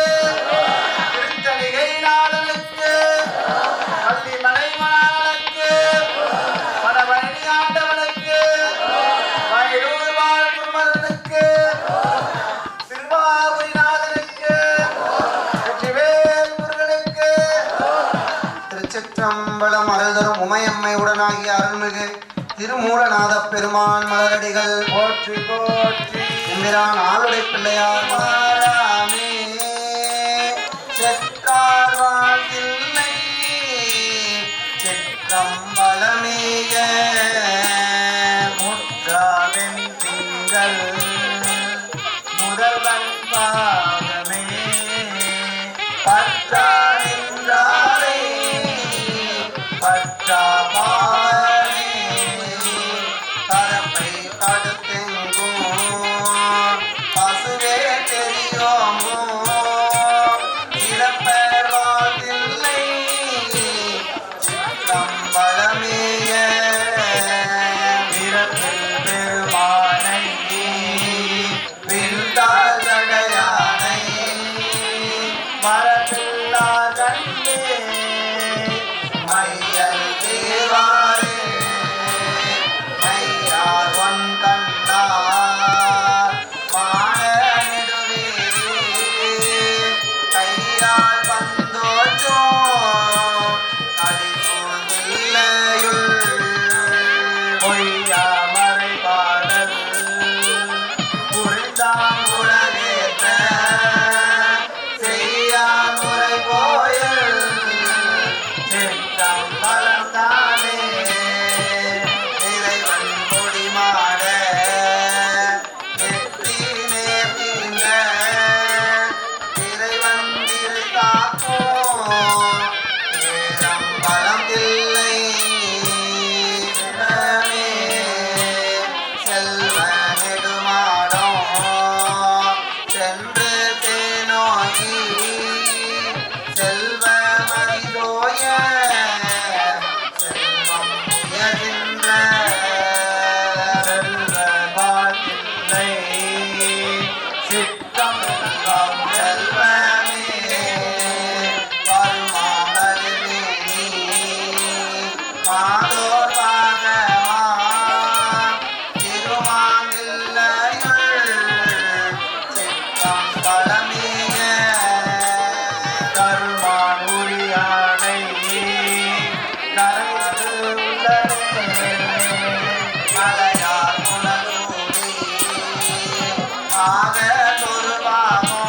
திருத்தணிகை நாடனுக்கு பள்ளிமலை மணாளனுக்கு வடபழனி ஆண்டவனுக்கு வயலூர் வாழ் குமரனுக்கு திருவாபுரிநாதனுக்கு வெற்றிவேல் முருகனுக்கு திருச்சிற்றம்பலம் அருள்தரும் உமையம்மை உடனாகிய அருள்மிகு திருமூலநாத பெருமான் மலரடிகள் போற்றி போற்றி எம்பிரான் ஆளுடை பிள்ளையார் மாறாமே செற்றார் வாழ்ந்தில்லை செற்றம்பலமேய முற்றாவின் திங்கள் முதல்வன் பாதமே பற்றா நின்றாரை பற்றா பாவனே கரப்பை தடுத்தெங்கும் பசுவே தெரியோமோ இறப்பர் வாழ்ந்தில்லை சிற்றம்பலமேய வீரத்தில் பெருமானை விருந்தாள் ஜடையானை மரபில்லா கண்டே மையல் தேவாரே மையார் ஒன் கண்டார் மான நெடுவேரே கையால் பந்தோற்றோ அடிசூழ்நில்லையுள் பொய்யா மறைபாடல் புரிந்தான் உலகேற்ற செய்யான் முறை கோயில் சிற்றம்பலம் தானே இறைவன் கொடிமாட நெற்றி நேர்த்தீங்க இறைவன் திரு காக்கும் ஏரம்பலம் தில்லை இடமே செல்வ நெடுமாடம் சென்று தேனோக்கி செல்வ மதிதோய செல்வம் உயர்கின்ற செல்வ பாட்டில்லை சித்தம் எல்லாம் செல்வமே வருமானமே மாதோர் பாகமா திருமாநில்லையுள் சித்தம் பலமேய கருமான் உரியாடை கரையாது உள்ளனே மலையார் குலதூரி ஆக தொருபாகோ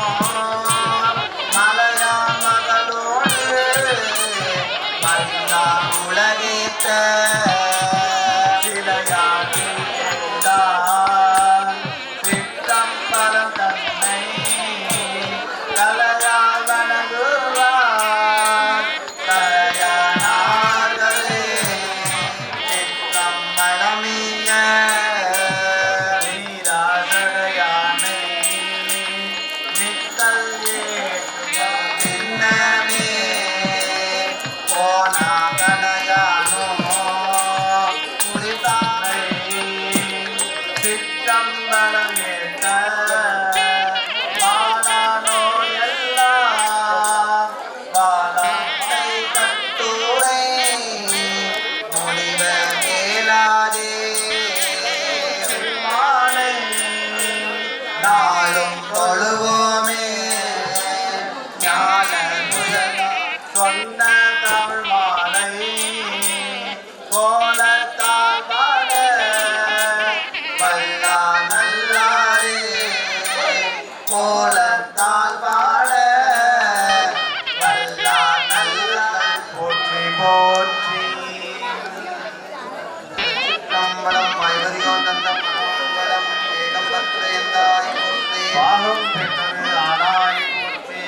தொழுவோமே ஞான சொன்ன தமிழ் மாலை கோலத்தால் பாட வல்லா நல்லாரே கோலத்தால் பாட வல்லா நல்லார் போற்றி போற்றி கம்பளம் ஐவரியோந்தந்தம் மங்களம் ஏகம்பத்துரையந்தாய் போற்றி பாகம் பெற்றது ஆனாய் போற்றி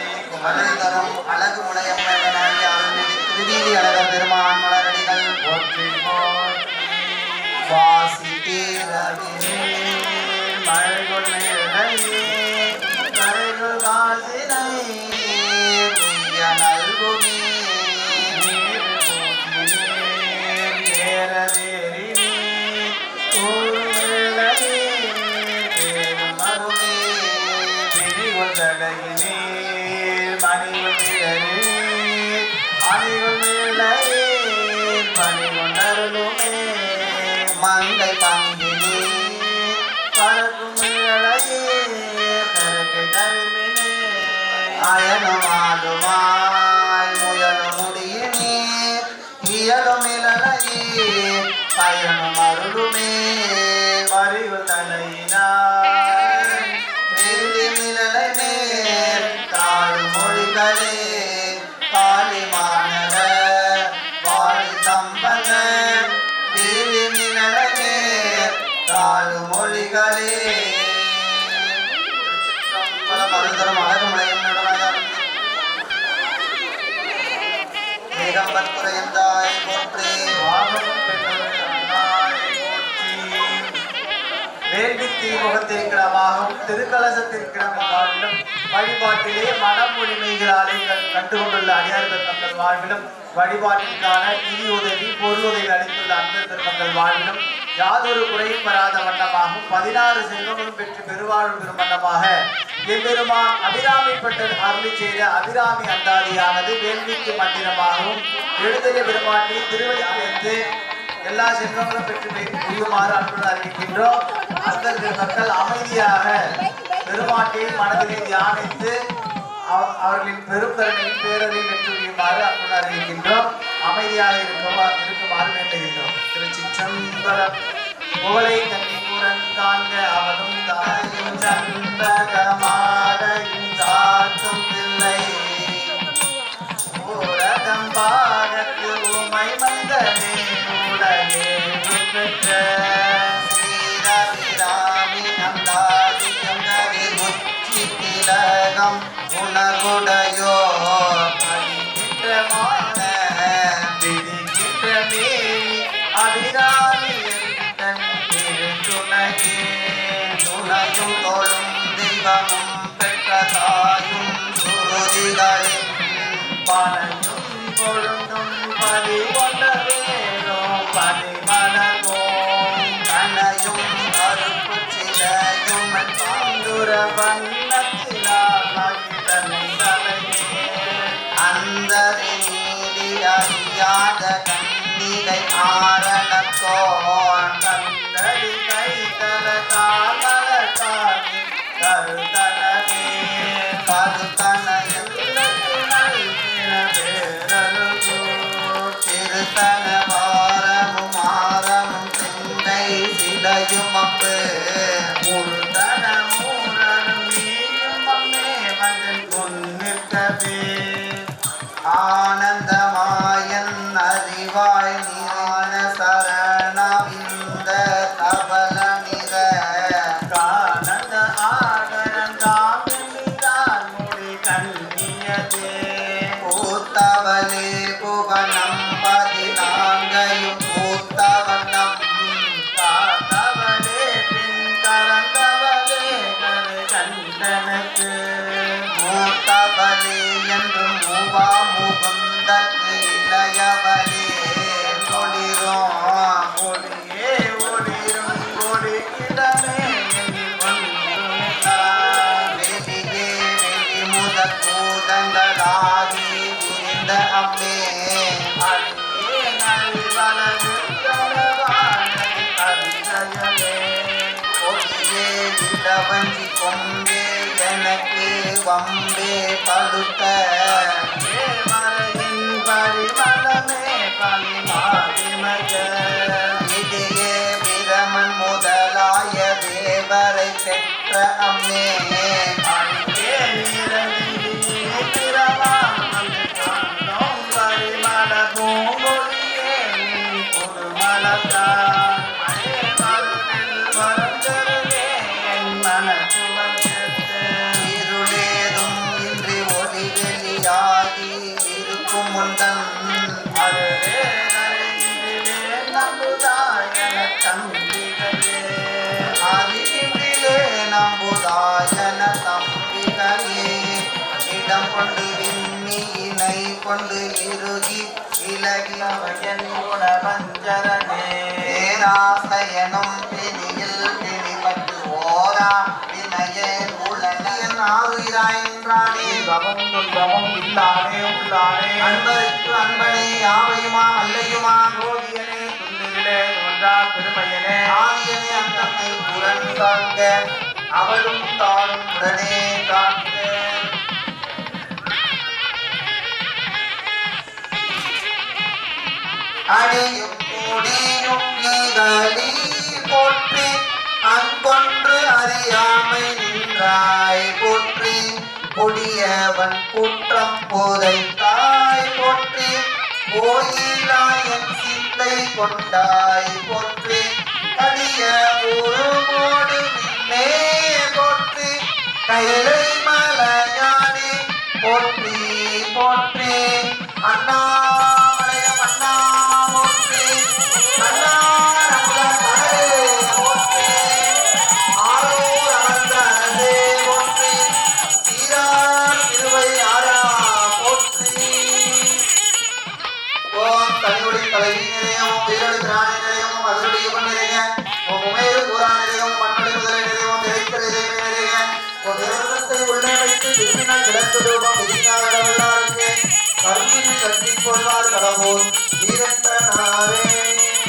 அழகு தரும் அழகு முனையம்மனாகி அருள்மிகு திருவீதி அழகர் பெருமான் மலரடிகள் போற்றி போற்றி வாசி தேரவே மழை கொள்ளை கரைகள் காசினை உய்ய நல்குமே மங்கை பங்கினி அயனுமாடுமாய் முயலும் முடியினே இயலும் இளையே பயனும் அருளுமே மிளலை மேல் தாழ் மொழிகளே காளி மாநக வாழி சம்பன தீலி மிளலை மேல் தாழ் மொழிகளே மருந்தரும் அழகு முளையும் ஏகம்பத்துரையந்தாய் போற்றி வேள்வித்தீமுகத்திற்கிடமாகவும் திருக்கலசத்திற்கிடமாகவும் வழிபாட்டிலே மனமொழிமைகளாலே கண்டுகொண்டுள்ள அடியார்கள் தங்கள் வாழ்விலும் வழிபாட்டிற்கான நிதி உதவி பொருளுதவி அளித்துள்ள அன்பர்கள் தங்கள் வாழ்விலும் யாதொரு குறையும் வராத வண்ணமாகவும் 16 செல்வங்களும் பெற்று பெருவாழ்வு பெறும் வண்ணமாக எம்பெருமான் அபிராமிப்பட்டர் அருளி செய்த அபிராமி அந்தாதியானது வேள்விக்கு மந்திரமாகவும் எழுதலை பெருமாட்டி திருவடி அமைத்து எல்லா செல்வங்களும் பெற்று புரியுமாறு அன்புடன் அறிவிக்கின்றோம். மக்கள் அமைதியாக பெருமாட்டியை மனதிலே தியானித்து அவர்களின் பெருங்கருணையின் பேரறிவில் வெற்றி புரியுமாறு அன்புடன் அறிவிக்கின்றோம். அமைதியாக இருக்குமாறு வேண்டுகின்றோம். திருச்சிற்றம்பலம். புகழை கன்னிபுரன் காண்க அவனும் தாயும் சந்தகமாடையும் சாற்றும் பிள்ளை ஊரகம்பாகத்து உமை மந்தனே உலகே பெற்ற ஸ்ரீரவிராமி நந்தாதியம் உச்சி திலகம் உணர்வுடையோ அதிகிற்றமான விதிகிற்றமே அபிராமி என் திருத்துணையே துணையும் தோளும் தெய்வமும் பெற்ற தாயும் சுருதிகளின் பனையும் கொழுந்தும் பதி கொண்ட வேணும் பதி மலர்வோம் கனையும் கருப்பு சிலையும் பாந்துர வண்ணத்தினால் மகிழ்ந்தனை தலையே அந்த நீதி அறியாத கண்ணிகை ஆரணத்தோன் கந்தடி கைதல காமல காணி கருதலவே கருத்தனையும் திருத்தன வாரமும் ஆரமும் சிந்தை சிலையும் அப்பு ஆனந்தமாயன் அறிவாய் நீரான சரணவிந்த தபல நிற பூத்தவளே புவனம் 14 பூத்தவனம் மூத்தவளே என்றும் மூவா முகுந்த இளையவளே ஒளிரும் ஒளியே ஒளிரும் ஒளியிடமே வெளியே வெளி முதல் பூதங்களாகி உரிந்த அம்மே அடியே நல்வலது தலவானது அதிசயமே ஒளியே இளவஞ்சி கொம்பே எனக்கு வம்பே படுத்த மறையின் பரிமளமே பரிமாறிமக இதையே பிரமன் முதலாய தேவரை பெற்ற அம்மே அங்கே நிறநிதியே திரவாமல் கண்டோம் பரிமள பூங்கொழியே நீ புதுமலத்தான் அடே மருளில் மறந்தருவே என் மனசுவம் செத்து இருளேதும் இன்றி ஒளி வெளியாகி இருக்கும் முந்தன் அதுவே நரையிலே நம்புதாயன தம்பிகளே அறிவிலே நம்புதாயன தம்பிகளே இடம் கொண்டு விம்மி இணை கொண்டு இறுகி விலகி அவன் குண பஞ்சரனே பேராசையனும் பிணியில் பிடிபட்டு ஓரா வினையே உலகியன் ஆகுகிறாயின்றானே இன்பமும் துன்பமும் இல்லானே உள்ளானே அன்பருக்கு அன்பனே யாவையுமா அல்லையுமா ஜோதியனே துன்னிலே தோன்றா பெருமையனே ஆதியனே அந்தமை புறன் காண்க அவளும் தானும் உடனே காண்க அடியும் கூடியும் நீகளி போற்றி அன்பொன்று அறியாமை நின்றாய் போற்றி கொடியவன் குற்றம் புதைத்தாய் போற்றி கோயிலாயன் சிந்தை கொண்டாய் போற்றி கடிய உருமோடு நின்னே போற்றி கைலை மலையானே போற்றி போற்றி அண்ணாமலையம் அண்ணா போற்றி அண்ணா நமதே போற்றி ஆரோர் அமர்ந்த அரசே போற்றி சீரார் திருவை ஆரா போற்றி ஓம் தனியுடைய தலைவி நிறையும் உயிரோடு பிராணி நிறையும் அதனுடைய கொண்டு நிறைய ஓம் உமையோடு கூறா நிறையும் மண்ணுடைய முதலை நிறையும் திரைத்த நிறைய ஓம் இறக்கத்தை உள்ளே வைத்து திரும்பினால் கிடக்கு ரூபம் விதினாரவல்லாருக்கு கரும்பில் கட்டி கொள்வார் கடவுள் வீரத்த நாரே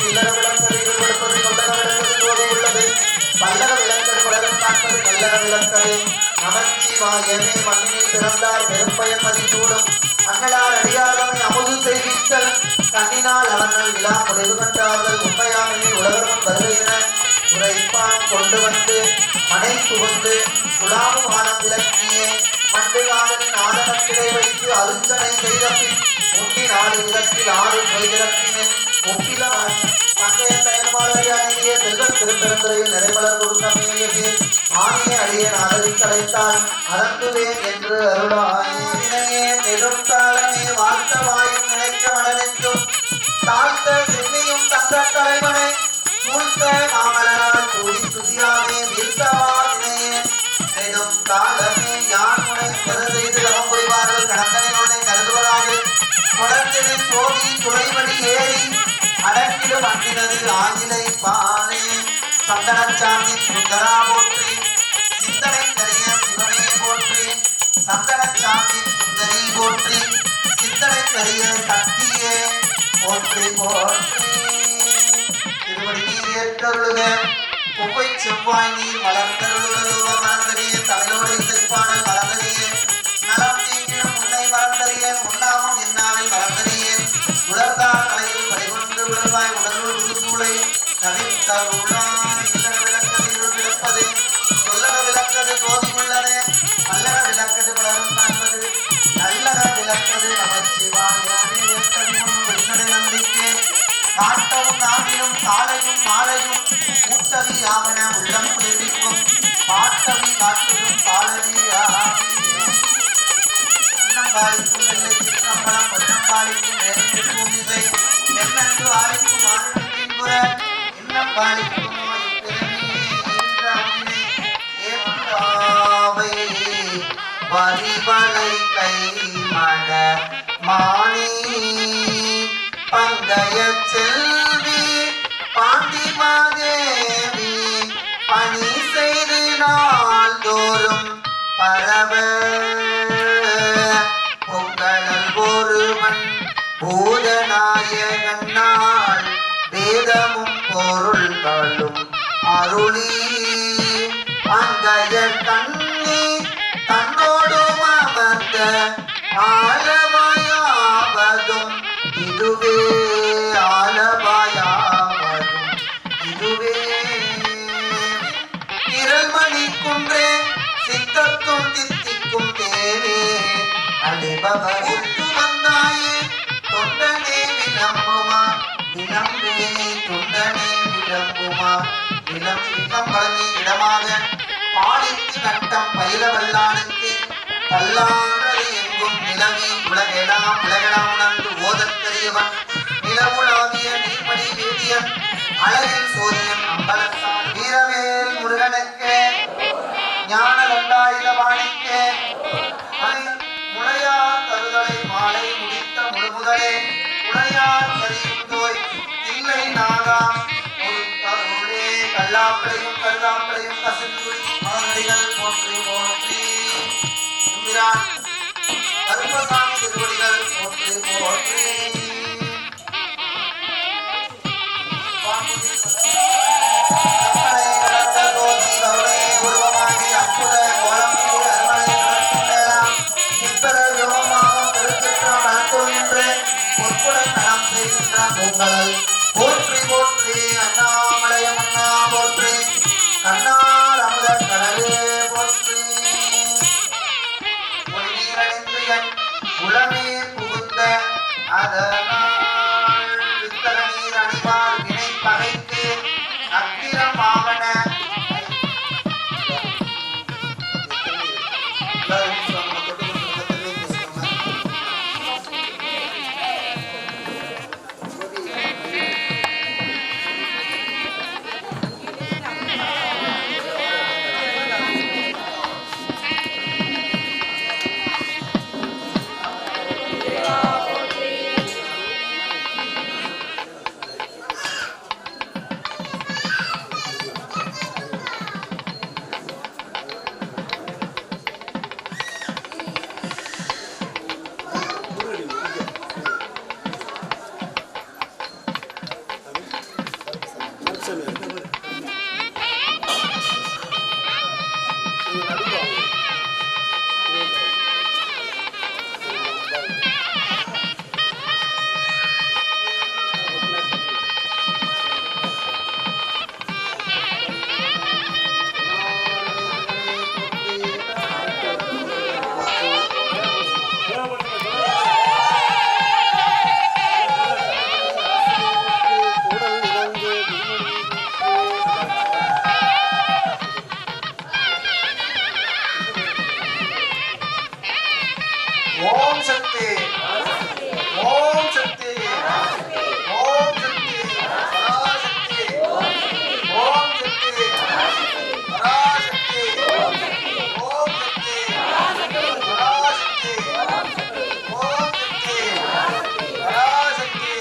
இளர விளக்கதை கொடுப்பது கொள்ளக விளக்கது போதை உள்ளது பல்லக விளக்கது பலரும் காப்பது கல்லக விளக்கது நமச்சிவாயமே மண்ணினில் பிறந்தார் பெரும்பயன் மதிசூடும் அண்ணலார் அடியாரமை அமுது செய்வித்தல் கண்ணினால் அவர்கள் விழா முடிவு கண்டார்கள் உண்மையாமையில் உலகம் வருகிற உரைப்பான் கொண்டு வந்து மனை புகுந்து குலாமும் ஆனம் விளக்கியே மண்டுகாலனின் ஆதனத்திலே வைத்து அருச்சனை செய்த பின் முட்டி 4 விதத்தில் 6 செய்திறப்பினேன் முப்பில பண்டைய பயன்பாளையானிய செல்வன் திருப்பெருந்துறையில் நிறைமலர் கொடுத்த மேலியது ஆணைய அடியேன் ஆதரித்தடைத்தால் அதங்குவேன் என்று அருளாயே நெடும் காலமே வாழ்த்த வாயும் நினைக்க மடனென்றும் தாழ்த்த சென்னையும் தந்த தலைவனை மூழ்த்த மாமலரால் கூடி துதியாமே வீழ்த்தவா வினையே நெடும் காலமே யான் உனை பெற செய்து தவம் புரிவார்கள் கடந்தனில் உன்னை கருதுவதாக தொடர்ந்தெடு சோதி துணைவடி ஏறி அடக்கிடும் அண்டினது ஆயிலை பாலே சந்தனச்சாமி சுந்தரா போற்றி சிந்தனை கரிய சிவனே போற்றி சந்தனச்சாமி சுந்தரி போற்றி சிந்தனை கரிய சக்தியே போற்றி போற்றி திருவடி நீர் ஏற்றருளுக புகை செவ்வாய் நீர் மலர்ந்தருளுக ரூபம் மறந்தறிய தமிழோடு இசைப்பாடல் மறந்தறிய நலம் தீங்கிடும் உன்னை மறந்தறிய உண்ணாமும் என்னாவில் மறந்தறியேன் உலர்ந்தார் தலையில் படைகொண்டு உடல்வாய் உடலுள் உருசூளை தவிர்த்தருளாய் இல்லக விளக்கது இருள் விளப்பது சொல்லக விளக்கது ஜோதி உள்ளது நல்லக விளக்கது வளரும் காண்பது நல்லக விளக்கது நமச்சிவாயானே ஏற்றமும் வெண்ணடை நம்பிக்கை காட்டவும் நாவிலும் காலையும் மாலையும் கூட்டவி ஆவன உள்ளம் குளிர்விக்கும் பாட்டவி காட்டுதும் பாலவி அன்னம்பாளிக்கும் வெள்ளை சிற்றம்பலம் பொன்னம்பாளிக்கும் வேலை பூமிகை என்னென்று ஆளிக்கும் ஆறுநத்தின் புற இன்னம்பாளிக்கும் வரிவளை கை மட மாணி பங்கைய செல்வி பாண்டிமாதேவி பணி செய்து நாள்தோறும் பரவ பொங்கலல் ஒருவன் பூதநாயகன் நாள் வேதமும் பொருள்களும் அருளி அங்கைய கண்ணி ஆலவாயாவதும் இதுவே ஆலவாயாவதும் இதுவே இரல்மணி குன்றே சித்தத்தும் தித்திக்கும் தேனே அழிபவர் ஒத்து வந்தாயே தொண்டனே விளம்புமா விளம்பே தொண்டனே விளம்புமா விளம் வழங்கி இடமாக பாலித்து நட்டம் பயில வல்லானுக்கு பல்லானது எங்கும் நிலவி உலகெல்லாம் உணர்ந்து ஓதற்கரியவன் நிலவுலாவிய நீர்மணி வேதியன் அழகில் சோதியன் அம்பலத்தான் வீரவேல் முருகனுக்கு ஞான தண்டாயுத பாணிக்கு முளையார் தருதலை மாலை முடித்த முழுமுதலே முளையார் கரியுந்தோய் இல்லை நாகா ஒரு தருளே கல்லாப்பளையும் கருதாப்பளையும் கசிந்துடி மகனடிகள் போற்றி போற்றி எம்பிரான் கருப்பசாமி திருவடிகள் போற்றி போற்றி போற்றி போற்றி அண்ணாமலையம் அண்ணா போற்றி கண்ணார் அமுத கடலே போற்றி ஒளிநீரணிந்து என் உளமே புகுந்த அதனால் வித்தக நீர் அணிவார் வினை பகைக்கு அக்கிரமாவன ஓம் சக்தி ஓம் சக்தி ஓம் சக்தி பராசக்தி ஓம் சக்தி பராசக்தி ஓம் சக்தி பராசக்தி ஓம் சக்தி பராசக்தி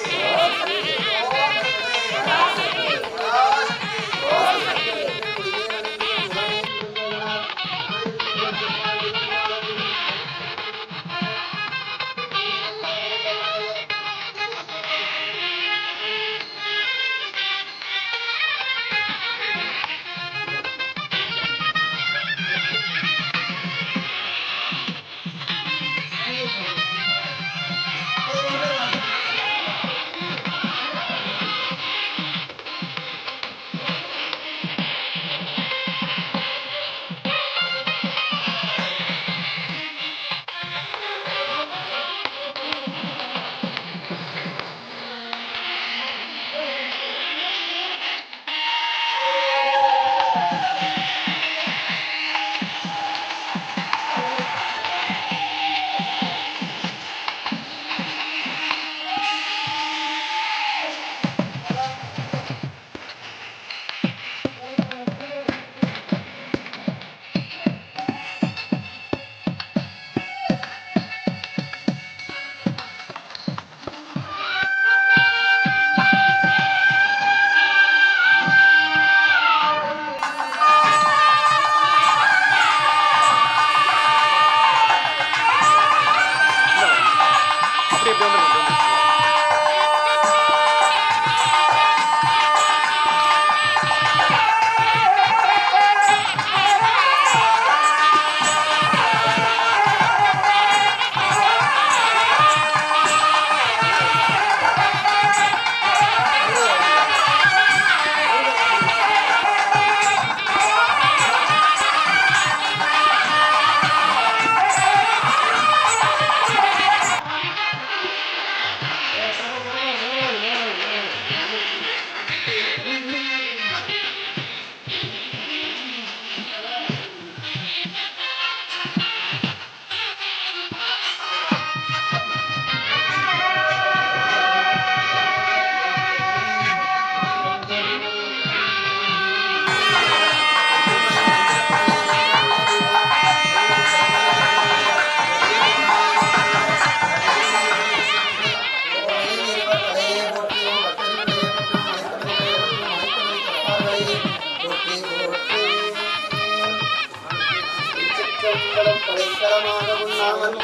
அடைக்கலமாக உண்ணாமல்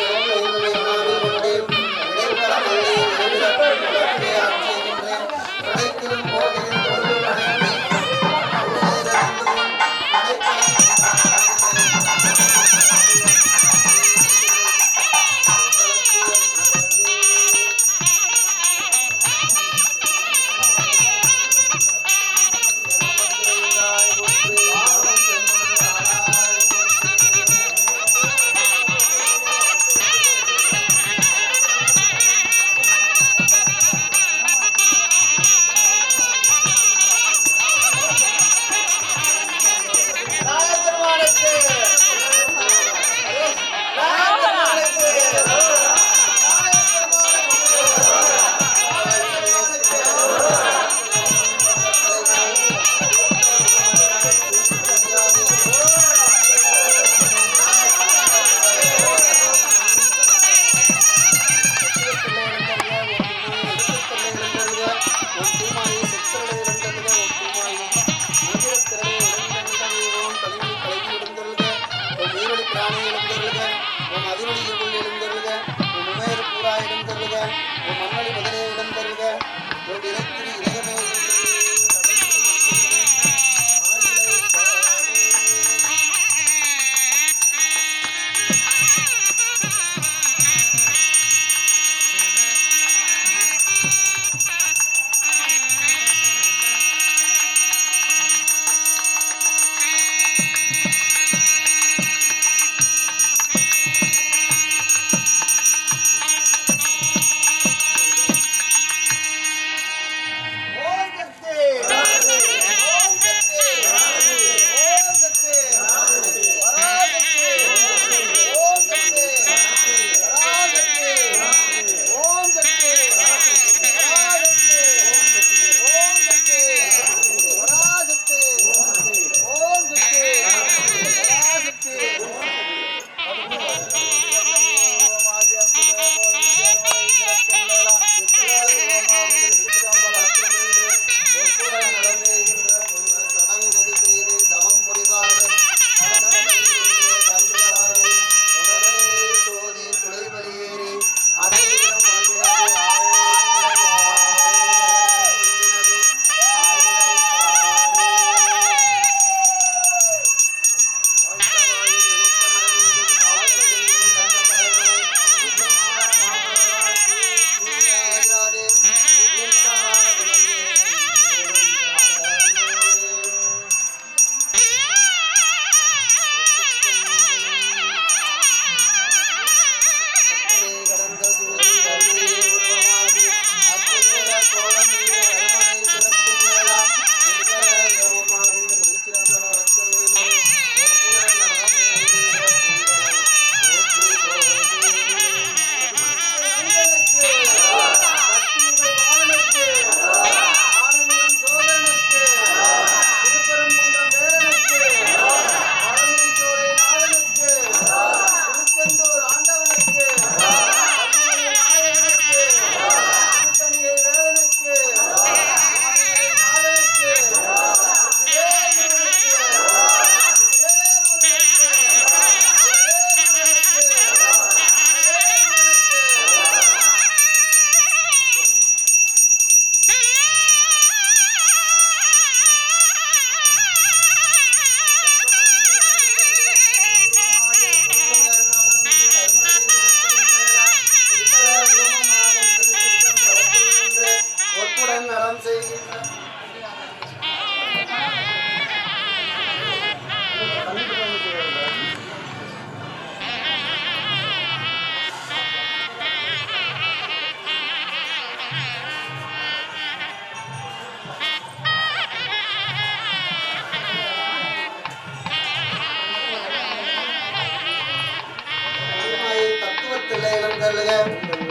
இடைக்கலமல்லே ஆட்சிகின்றேன் கிடைக்கிலும் போகிறேன் பொருள் அடைந்தேன்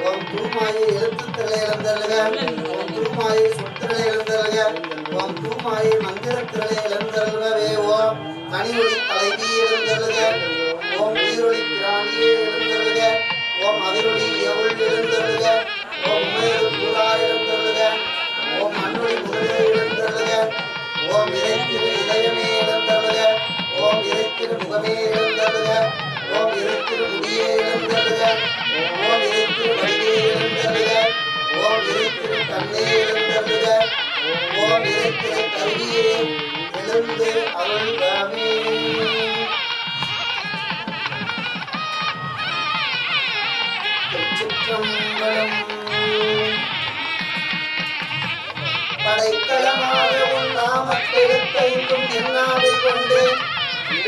ஓம் தூமாயை எழுத்துக்களை இழந்தல்க ஓம் தூமாயை சொற்களை இழந்தல்க ஓம் தூமாயை மந்திரத்திரளை இழந்தல்கவே ஓம் தனியொளி தலைவி எழுந்தல்க ஓம் உயிரொளி பிராணியே எழுந்தல்க ஓம் அதிரொளி எவள் எழுந்தல்க ஓம் உமையொரு பூரா எழுந்தல்க ஓம் மண்ணொளி முதலே எழுந்தல்க ஓம் இறைத்திரு இதயமே எழுந்தல்க ஓம் இறைத்திரு முகமே எழுந்தல்க ஓம் இருத்திரு முடியே எழுந்தருக ஓம் இருத்திரு வடிவே எழுந்தருக ஓம் இருத்திரு கண்ணே எழுந்தருக ஓம் இருத்திரு கருவியே எழுந்து அருள்கவே. திருச்சிற்றம்பலம். படைக்கலமாக உன் நாமத்தெழுத்தைந்தும் எண்ணாவை கொண்டு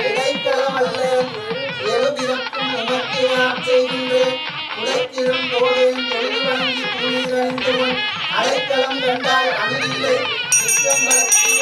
இடைக்கலம் அல்ல எழுபிறக்கும் உமக்கு நான் செய்கின்றேன் உடைத்திரும் போதேன் தொழில் வணங்கி கூலீர் அணிந்தவன் அடைக்கலம் கண்டால் அணிலில்லை சிற்றம்பலத்து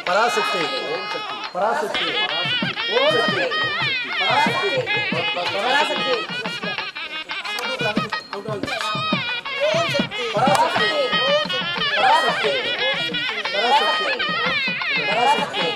पराशक्ति पराशक्ति ओम शक्ति पराशक्ति पराशक्ति ओम शक्ति पराशक्ति पराशक्ति पराशक्ति पराशक्ति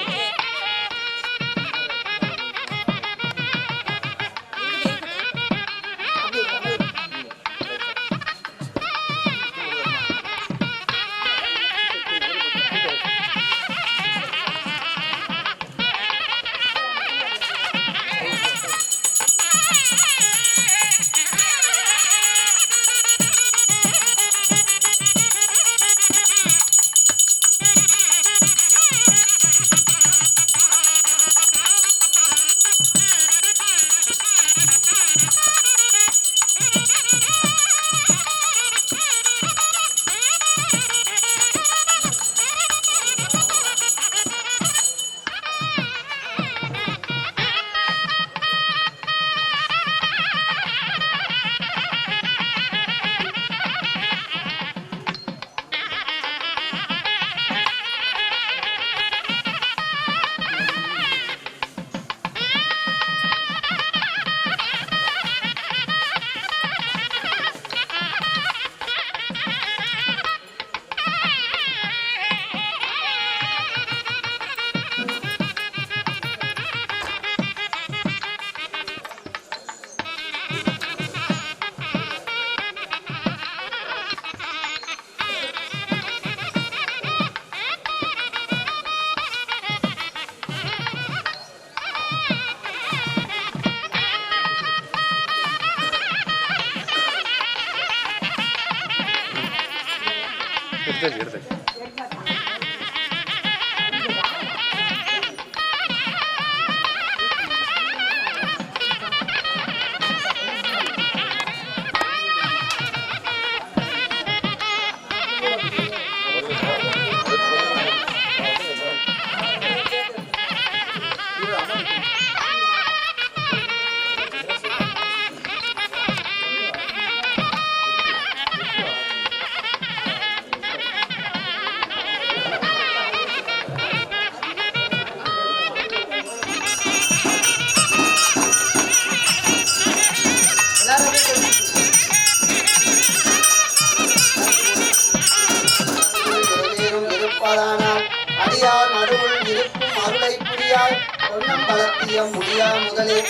அடியார் நடுவுள் இருக்கும் அருளை புரியாய் பொன்னம் பலத்திய முடியா முதலே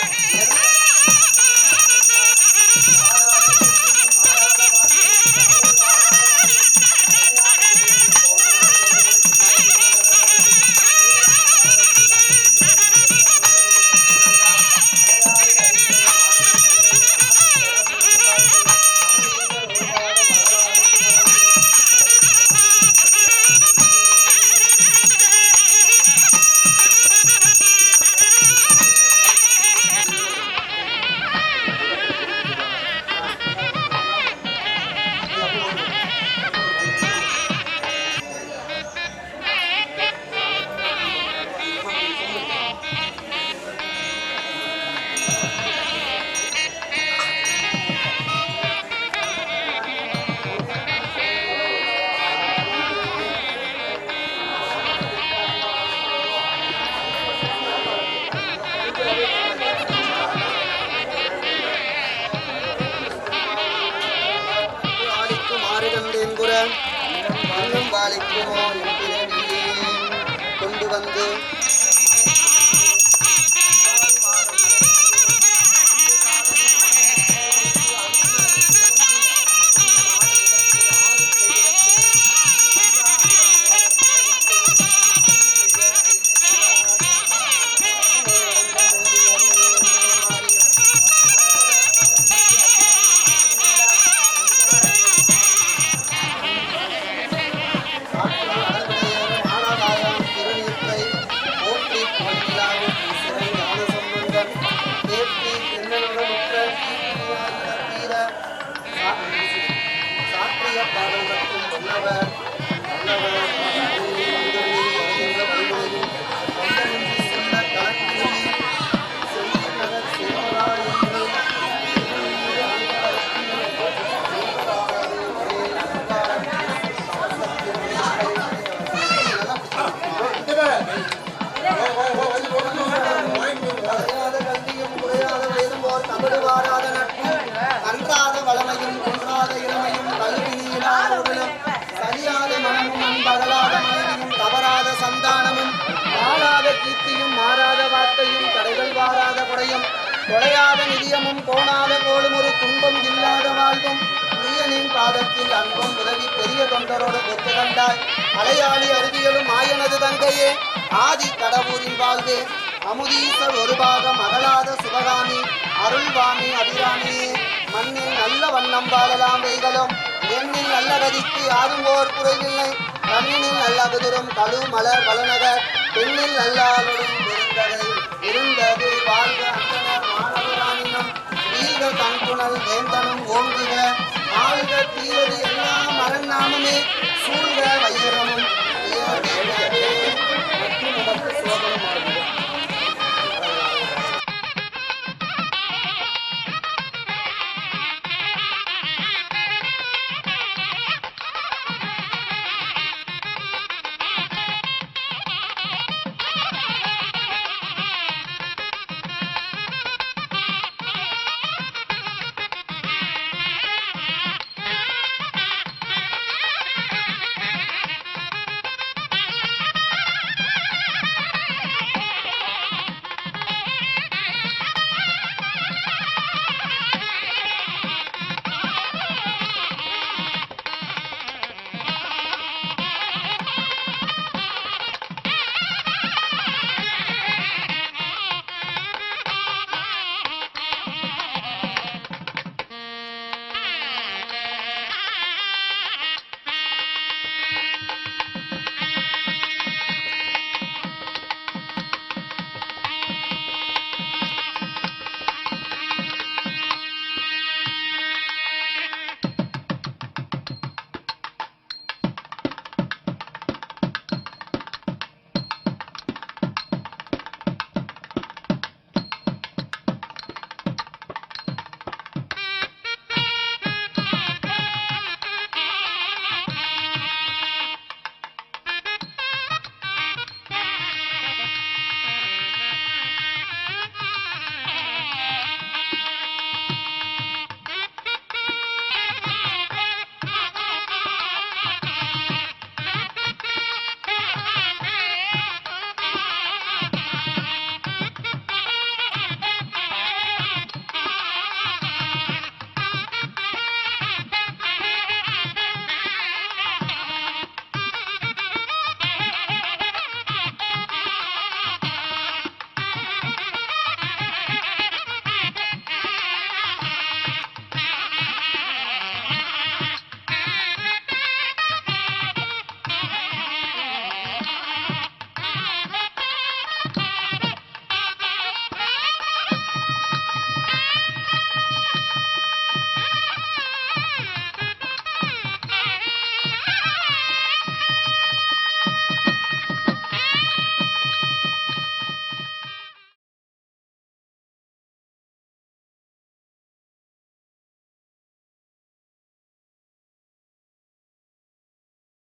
பாலிக்குமோ கொண்டு வந்து கொலையாத நிதியமும் கோணாத கோளும் ஒரு துன்பம் இல்லாத வாழ்வும் நீயனின் பாதத்தில் அன்பும் உதவி பெரிய தொண்டரோடு ஒத்து கண்டாய் அலையாளி அருவியலும் ஆயனது தங்கையே ஆதி கடவுரின் வாழ்வே அமுதீசர் ஒரு பாகம் அகலாத சுபகாமி அருள்வாமி அபிராமியே மண்ணில் நல்ல வண்ணம் வாழலாம் வைகளும் எண்ணில் நல்ல கதிக்கு யாரும் ஓர் குறைவில்லை கண்ணினில் நல்ல குதிரும் கழு மலர் வளநகர் பெண்ணில் நல்லாளுடன் இருந்தது வாழ்க அந்தனர் மாணவரானினம் வீழ்க கண்குணல் வேந்தனும் ஓங்குக